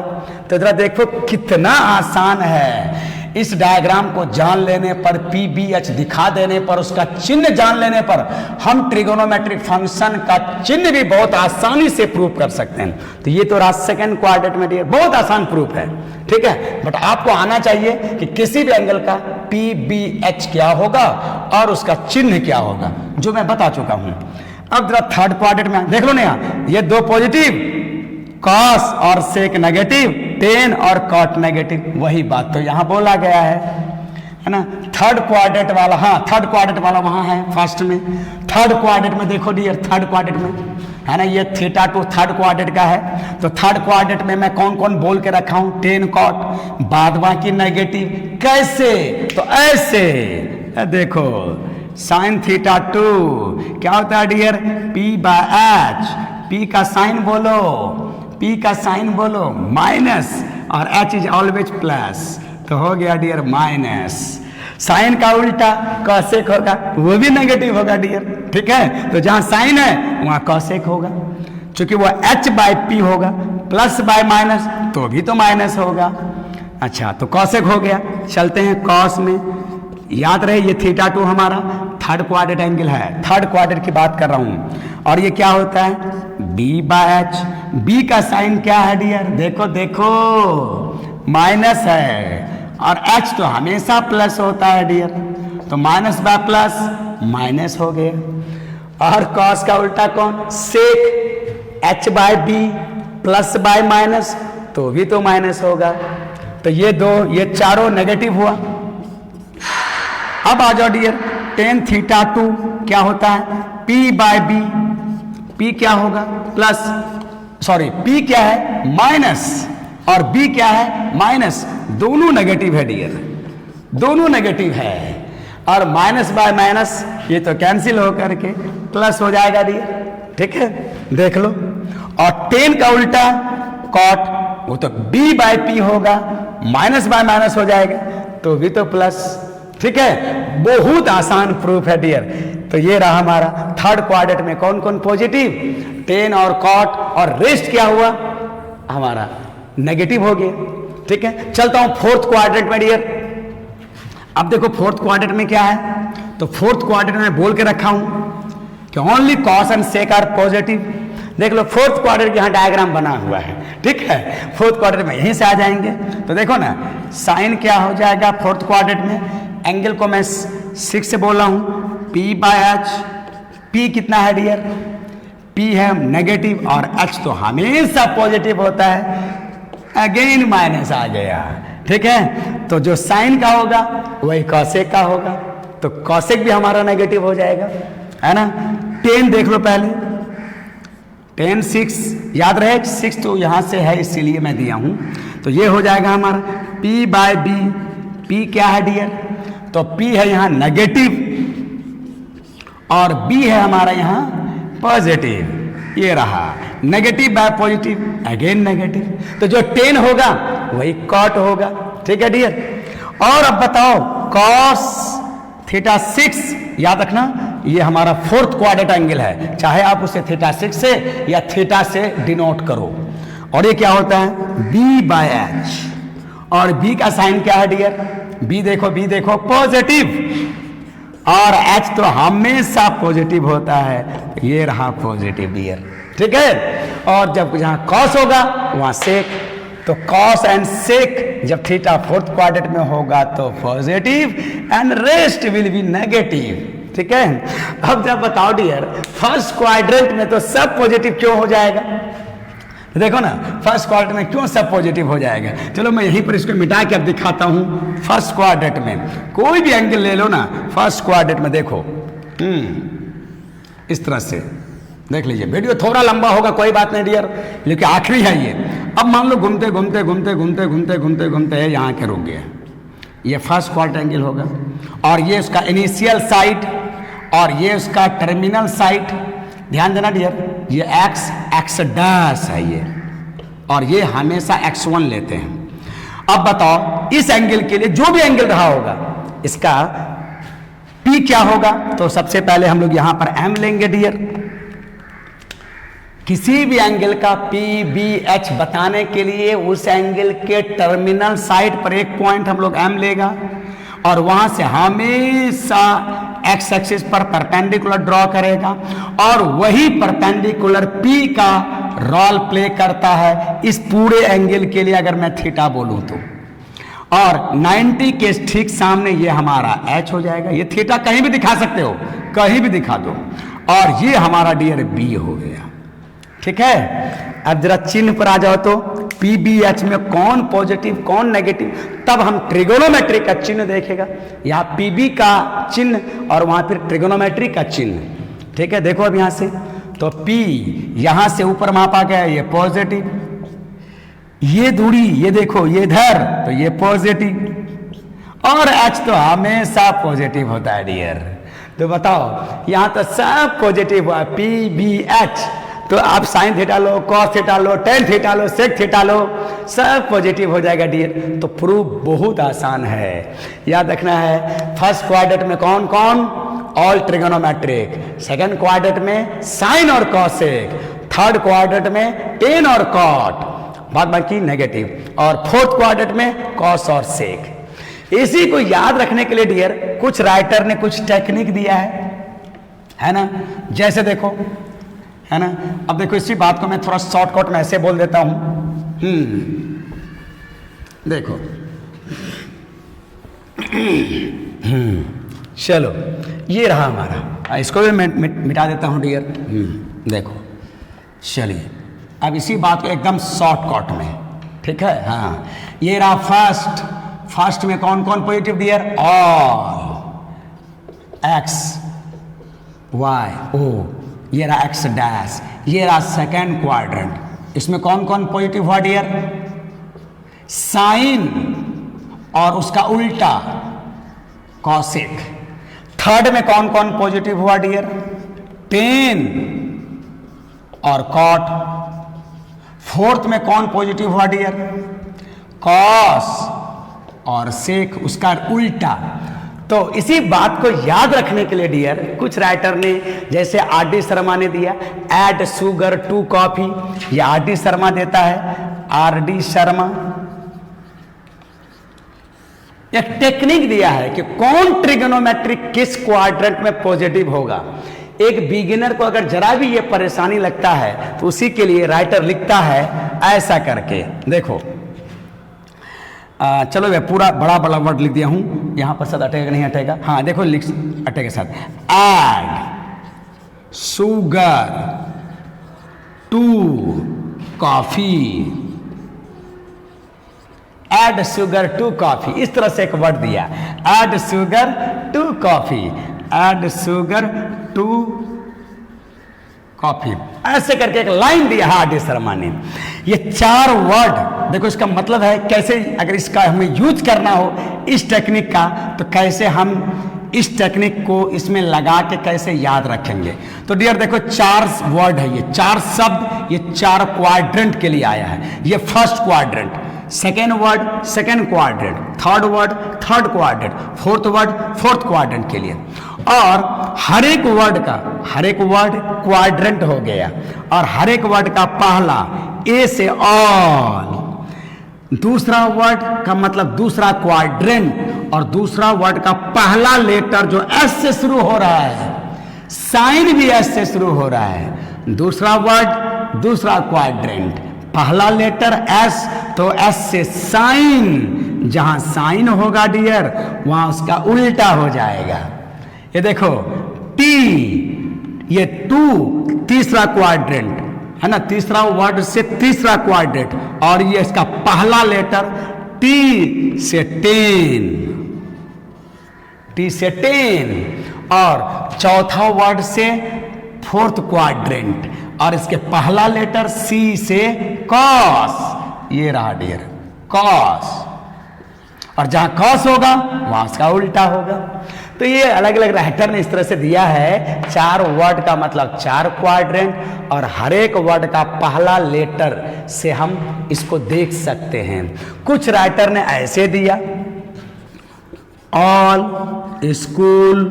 तो जरा देखो कितना आसान है, इस डायग्राम को जान लेने पर, पी बी एच दिखा देने पर, उसका चिन्ह जान लेने पर हम ट्रिगोनोमेट्रिक फंक्शन का चिन्ह भी बहुत आसानी से प्रूव कर सकते हैं। तो ये तो रहा सेकंड क्वाड्रेंट में डियर, बहुत आसान प्रूफ है, ठीक है। बट आपको आना चाहिए कि किसी भी एंगल का पी बी एच क्या होगा और उसका चिन्ह क्या होगा, जो मैं बता चुका हूं। अब जरा थर्ड क्वाड्रेंट में देख लो ना, यहाँ ये दो पॉजिटिव, कॉस और सेक नेगेटिव, टेन और कॉट नेगेटिव, वही बात तो यहां बोला गया है ना। थर्ड क्वाड्रेंट वाला, हाँ थर्ड क्वाड्रेंट वाला वहां है फर्स्ट में। थर्ड क्वाड्रेंट में देखो डियर, थर्ड क्वाड्रेंट में है ना, ये थीटा टू थर्ड क्वाड्रेंट का है। तो थर्ड क्वाड्रेंट में मैं कौन कौन बोल के रखा हूं, टेन कॉट, बाद बाकी नेगेटिव। कैसे, तो ऐसे देखो साइन थीटा टू क्या होता है dear, P by H, P का साइन बोलो, पी का साइन बोलो माइनस, और एच इज ऑलवेज प्लस, तो हो गया डियर माइनस। साइन का उल्टा कॉसेक होगा, वो भी नेगेटिव होगा डियर, ठीक है। तो जहां साइन है वहां कॉसेक होगा, क्योंकि वो एच बाय पी होगा, प्लस बाय माइनस तो भी तो माइनस होगा। अच्छा तो कॉसेक हो गया। चलते हैं कॉस में, याद रहे ये थीटा टू हमारा थर्ड क्वाड्रेंट एंगल है, थर्ड क्वाड्रेंट की बात कर रहा हूं। और ये क्या होता है, बी बाय एच, बी का साइन क्या है डियर, देखो देखो माइनस है, और एच तो हमेशा प्लस होता है डियर, तो माइनस बाय प्लस माइनस हो गया। और कॉस का उल्टा कौन, sec, h by b plus by minus, तो भी तो माइनस होगा। तो ये दो, ये चारों नेगेटिव हुआ। अब आ जाओ डियर, टेन थीटा टू क्या होता है, पी बाय बी, पी क्या होगा प्लस, सॉरी पी क्या है माइनस, और बी क्या है माइनस, दोनों नेगेटिव है डियर, दोनों नेगेटिव है। और माइनस बाय माइनस ये तो कैंसिल होकर के प्लस हो जाएगा डियर, ठीक है, देख लो। और टेन का उल्टा कॉट, वो तो बी बाय पी होगा, माइनस बाय माइनस हो जाएगा, तो भी तो प्लस, ठीक है। बहुत आसान प्रूफ है डियर। तो ये रहा हमारा थर्ड क्वाड्रेंट में कौन कौन पॉजिटिव, टेन और कॉट, और रेस्ट क्या हुआ हमारा नेगेटिव हो गया, ठीक है। चलता हूं फोर्थ क्वाड्रेंट में डियर। अब देखो फोर्थ क्वाड्रेंट में क्या है, तो फोर्थ क्वाड्रेंट में बोल के रखा हूं कि only cos and sec are positive. देख लो फोर्थ क्वाड्रेंट यहां डायग्राम बना हुआ है, ठीक है। फोर्थ क्वाड्रेंट में यहीं से आ जाएंगे, तो देखो ना साइन क्या हो जाएगा फोर्थ क्वाड्रेंट में, एंगल को मैं 6 से बोला हूं, पी बाय एच, पी कितना है डियर, पी है नेगेटिव, और एच तो हमेशा पॉजिटिव होता है, अगेन माइनस आ गया, ठीक है। तो जो साइन का होगा वही कॉसेक का होगा, तो कॉसेक भी हमारा नेगेटिव हो जाएगा, है ना। टेन देख लो पहले, टेन 6 याद रहे, 6 तो यहां से है इसीलिए मैं दिया हूं, तो ये हो जाएगा हमारा पी बाय बी, पी क्या है डियर, तो P है यहां नेगेटिव और B है हमारा यहां पॉजिटिव, ये रहा negative bye positive, again negative, तो जो 10 होगा वही कॉट होगा, ठीक है डियर। और अब बताओ कॉस थीटा 6, याद रखना ये हमारा फोर्थ क्वाड्रेंट एंगल है, चाहे आप उसे थीटा 6 से या थीटा से डिनोट करो। और ये क्या होता है B बाय एच, और B का साइन क्या है डियर, बी देखो पॉजिटिव, और एच तो हमेशा पॉजिटिव होता है, ये रहा पॉजिटिव डियर, ठीक है। और जब जहां कॉस होगा वहां सेक, तो कॉस एंड सेक जब थीटा फोर्थ क्वाड्रेंट में होगा तो positive, and rest will be negative, ठीक है। अब जब बताओ डियर, फर्स्ट क्वाड्रेंट में तो सब पॉजिटिव क्यों हो जाएगा? देखो ना, फर्स्ट क्वाड्रेंट में क्यों सब पॉजिटिव हो जाएगा? चलो मैं यहीं पर इसको मिटा के अब दिखाता हूं। फर्स्ट क्वाड्रेंट में कोई भी एंगल ले लो ना, फर्स्ट क्वाड्रेंट में देखो, इस तरह से देख लीजिए। वीडियो थोड़ा लंबा होगा, कोई बात नहीं डियर, लेकिन आखिरी है ये। अब मान लो घूमते घूमते घूमते घूमते घूमते घूमते घूमते यहाँ के रुक गया, ये फर्स्ट क्वाड्रेंट एंगल होगा, और ये उसका इनिशियल साइड और ये उसका टर्मिनल साइड। ध्यान देना डियर, ये एक्स डैश है ये, और ये हमेशा x1 लेते हैं। अब बताओ इस एंगल के लिए जो भी एंगल रहा होगा, इसका P क्या होगा? तो सबसे पहले हम लोग यहां पर M लेंगे डियर। किसी भी एंगल का PBH बताने के लिए उस एंगल के टर्मिनल साइड पर एक पॉइंट हम लोग M लेगा, और वहां से हमेशा एक्स एक्सिस पर परपेंडिकुलर ड्रॉ करेगा, और वही परपेंडिकुलर P का रोल प्ले करता है इस पूरे एंगल के लिए, अगर मैं थीटा बोलूं तो। और 90 के ठीक सामने ये हमारा H हो जाएगा। ये थीटा कहीं भी दिखा सकते हो, कहीं भी दिखा दो, और ये हमारा डियर B हो गया। ठीक है। अब जरा चिन्ह पर आ जाओ, तो PBH में कौन पॉजिटिव कौन नेगेटिव, तब हम ट्रिगोनोमेट्री का चिन्ह देखेगा। यहाँ PB का चिन्ह और वहां फिर ट्रिगोनोमेट्री का चिन्ह। ठीक है, देखो अब यहां से, तो P यहां से ऊपर मापा गया, ये पॉजिटिव, ये दूरी ये देखो ये इधर, तो ये पॉजिटिव, और H तो हमेशा पॉजिटिव होता है डियर। तो बताओ यहां तो सब पॉजिटिव हुआ, PBH। तो आप साइन थीटा लो, कॉस थीटा लो, टेन थीटा लो, सेक थीटा लो, सब पॉजिटिव हो जाएगा डियर। तो प्रूफ बहुत आसान है, याद रखना है। फर्स्ट क्वाड्रेंट में कौन कौन? All trigonometric. सेकंड क्वाड्रेंट में साइन और कॉसेक। थर्ड क्वाड्रेंट में टेन और कॉट, बाद बाकी नेगेटिव। और फोर्थ क्वाड्रेंट में कॉस और सेक। इसी को याद रखने के लिए डियर कुछ राइटर ने कुछ टेक्निक दिया है ना। जैसे देखो, है ना, अब देखो इसी बात को मैं थोड़ा शॉर्टकट में ऐसे बोल देता हूं। देखो चलो ये रहा हमारा, इसको भी मैं मिटा देता हूं डियर। देखो चलिए, अब इसी बात को एकदम शॉर्टकट में, ठीक है। हाँ, ये रहा फर्स्ट में कौन कौन positive dear? All X Y O, ये रहा एक्स डैश, ये रहा सेकेंड क्वाड्रेंट। इसमें कौन कौन पॉजिटिव हुआ डियर? साइन और उसका उल्टा कॉसेक। थर्ड में कौन कौन पॉजिटिव हुआ डियर? टेन और कॉट। फोर्थ में कौन पॉजिटिव हुआ डियर? कॉस और सेक, उसका उल्टा। तो इसी बात को याद रखने के लिए डियर कुछ राइटर ने, जैसे R.D. शर्मा ने दिया ऐड शुगर टू कॉफी, ये R.D. शर्मा देता है, R.D. शर्मा। एक टेक्निक दिया है कि कौन ट्रिगोनोमेट्रिक किस क्वाड्रेंट में पॉजिटिव होगा। एक बिगिनर को अगर जरा भी ये परेशानी लगता है तो उसी के लिए राइटर लिखता है ऐसा करके। देखो चलो मैं पूरा बड़ा बड़ा वर्ड लिख दिया हूं, यहां पर साथ अटेगा नहीं अटेगा। हाँ देखो लिख अटेगा साथ, add sugar to coffee, add sugar to coffee, इस तरह से एक वर्ड दिया, add sugar to coffee, add sugar to coffee, ऐसे करके एक लाइन दिया है R.D. शर्मा ने। ये चार वर्ड देखो, इसका मतलब है कैसे अगर इसका हमें यूज करना हो इस टेक्निक का, तो कैसे हम इस टेक्निक को इसमें लगा के कैसे याद रखेंगे। तो डियर देखो चार वर्ड है, ये चार शब्द, ये चार क्वाड्रेंट के लिए आया है। ये first quadrant, second word second quadrant, third word third quadrant, fourth word fourth quadrant के लिए। और हर एक वर्ड क्वाड्रेंट हो गया, और हर एक वर्ड का पहला ए से ऑल, दूसरा वर्ड का मतलब दूसरा क्वाड्रेंट, और दूसरा वर्ड का पहला लेटर जो एस से शुरू हो रहा है, साइन भी एस से शुरू हो रहा है। दूसरा वर्ड दूसरा क्वाड्रेंट, पहला लेटर एस, तो एस से साइन, जहां साइन होगा डियर वहां उसका उल्टा हो जाएगा। ये देखो टी, ये टू तीसरा क्वाड्रेंट है ना, तीसरा वर्ड से तीसरा क्वाड्रेंट, और ये इसका पहला लेटर टी से 10, टी से 10, और चौथा वर्ड से फोर्थ क्वाड्रेंट, और इसके पहला लेटर सी से कॉस, ये रहा डियर कॉस, और जहां कॉस होगा वहां उसका उल्टा होगा। तो ये अलग अलग राइटर ने इस तरह से दिया है, 4 वर्ड का मतलब 4 क्वाड्रेंट, और हर एक वर्ड का पहला लेटर से हम इसको देख सकते हैं। कुछ राइटर ने ऐसे दिया, ऑल स्कूल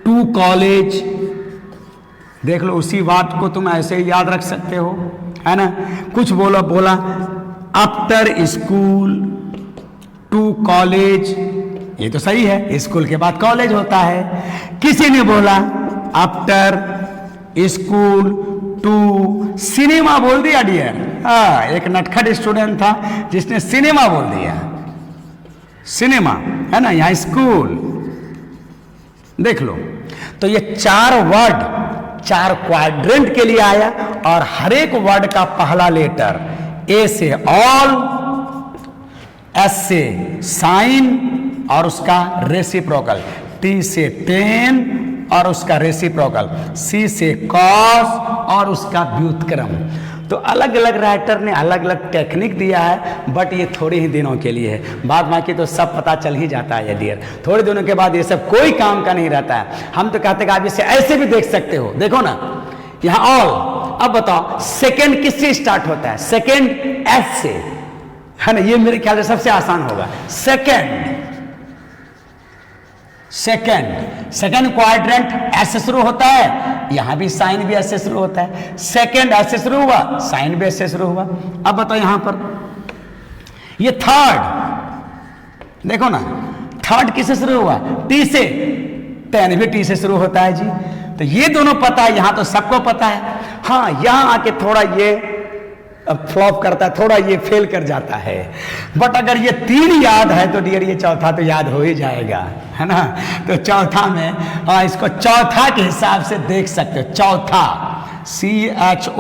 टू कॉलेज, देख लो उसी बात को तुम ऐसे ही याद रख सकते हो, है ना। कुछ बोला आफ्टर स्कूल टू कॉलेज, ये तो सही है, स्कूल के बाद कॉलेज होता है। किसी ने बोला आफ्टर स्कूल टू सिनेमा बोल दिया डियर, हाँ, एक नटखट स्टूडेंट था जिसने सिनेमा बोल दिया, सिनेमा है ना, यहां स्कूल, देख लो। तो ये 4 वर्ड 4 क्वाड्रेंट के लिए आया, और हर एक वर्ड का पहला लेटर, ए से ऑल, एस से साइन और उसका रेसिप्रोकल, टी से 10 और उसका रेसिप्रोकल, सी से कॉस और उसका व्युत्क्रम। तो अलग अलग राइटर ने अलग अलग टेक्निक दिया है, बट ये थोड़े ही दिनों के लिए है, बाद बाकी तो सब पता चल ही जाता है डियर। थोड़े दिनों के बाद ये सब कोई काम का नहीं रहता है। हम तो कहते हैं कि आप इसे ऐसे भी देख सकते हो, देखो ना यहाँ ऑल। अब बताओ सेकंड किससे स्टार्ट होता है? सेकंड एस से, है ना, ये मेरे ख्याल से सबसे आसान होगा। सेकंड क्वाड्रेंट एस से शुरू होता है, यहां भी साइन भी एस से शुरू होता है। सेकंड एस से शुरू हुआ, साइन भी एस से शुरू हुआ। अब बताओ यहां पर ये थर्ड, देखो ना, थर्ड किससे शुरू हुआ? टी से। 10 भी टी से शुरू होता है जी। तो ये दोनों पता है, यहां तो सबको पता है। हाँ, यहां आके थोड़ा ये फ्लॉप करता है, थोड़ा ये फेल कर जाता है, बट अगर ये 3 याद है तो डियर ये चौथा तो याद हो ही जाएगा, है ना। तो चौथा में इसको चौथा के हिसाब से देख सकते हो। चौथा CHOTHHA,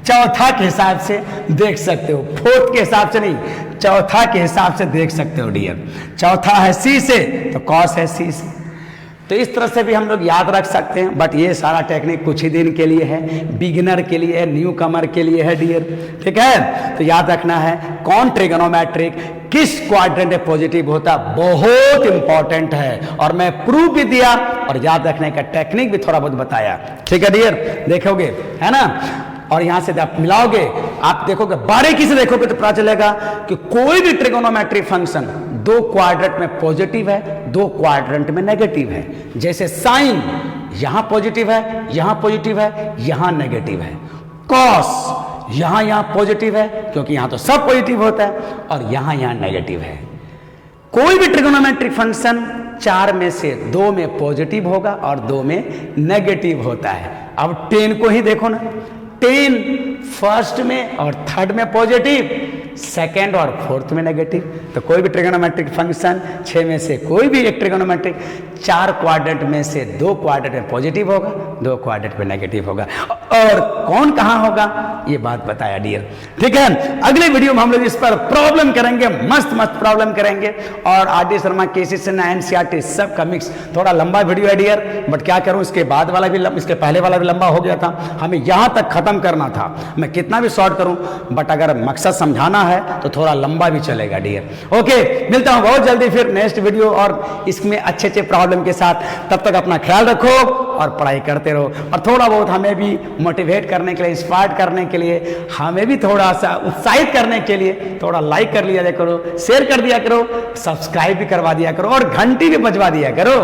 चौथा के हिसाब से देख सकते हो, फोर्थ के हिसाब से नहीं, चौथा के हिसाब से देख सकते हो डियर। चौथा है सी से तो कॉस है सी से। तो इस तरह से भी हम लोग याद रख सकते हैं, बट ये सारा टेक्निक कुछ ही दिन के लिए है, बिगिनर के लिए है, न्यू कमर के लिए है डियर, ठीक है। तो याद रखना है कौन ट्रिगोनोमेट्रिक किस क्वाड्रेंट में पॉजिटिव होता, बहुत इंपॉर्टेंट है, और मैं प्रूफ भी दिया और याद रखने का टेक्निक भी थोड़ा बहुत बताया, ठीक है डियर। देखोगे, है ना, और यहां से आप मिलाओगे, आप देखोगे, बारीकी से देखोगे तो पता चलेगा कि कोई भी ट्रिगोनोमेट्रिक फंक्शन 2 क्वाड्रेंट में पॉजिटिव है, 2 क्वाड्रेंट में नेगेटिव है। जैसे साइन यहां पॉजिटिव है, यहां पॉजिटिव है, यहां नेगेटिव है। कॉस यहां पॉजिटिव है क्योंकि यहां तो सब पॉजिटिव होता है, और यहां नेगेटिव है। कोई भी ट्रिगोनोमेट्रिक फंक्शन 4 में से 2 में पॉजिटिव होगा और 2 में नेगेटिव होता है। अब 10 को ही देखो ना, 10 फर्स्ट में और थर्ड में पॉजिटिव, सेकेंड और फोर्थ में नेगेटिव। तो कोई भी ट्रिगोनोमेट्रिक फंक्शन 6 में से कोई भी एक ट्रिगोनोमेट्रिक 4 क्वाड्रेंट में से 2 क्वाड्रेंट में पॉजिटिव होगा, 2 क्वाड्रेंट में नेगेटिव होगा। और कौन कहां होगा ये बात बताया डियर, ठीक है। अगले वीडियो में हम लोग इस पर प्रॉब्लम करेंगे, मस्त प्रॉब्लम करेंगे, और RD. Sharma cases and NCERT सब का मिक्स। थोड़ा लंबा वीडियो है डियर, बट क्या करूं, इसके बाद वाला भी इसके पहले वाला भी लंबा हो गया था, हमें यहां तक खत्म करना था। मैं कितना भी शॉर्ट करूं, बट अगर मकसद समझाना है तो थोड़ा लंबा भी चलेगा डियर। ओके, मिलता हूं बहुत जल्दी फिर नेक्स्ट वीडियो और इसमें अच्छे प्रॉब्लम के साथ। तब तक अपना ख्याल रखो और पढ़ाई करते रहो, और थोड़ा बहुत हमें भी मोटिवेट करने के लिए, इंस्पायर करने के लिए, हमें भी थोड़ा सा उत्साहित करने के लिए थोड़ा लाइक कर लिया करो, शेयर कर दिया करो, सब्सक्राइब भी करवा दिया करो, और घंटी भी बजवा दिया करो,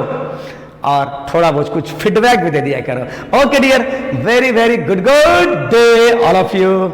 और थोड़ा बहुत कुछ फीडबैक भी दे दिया करो। Okay dear, very very good day all of you.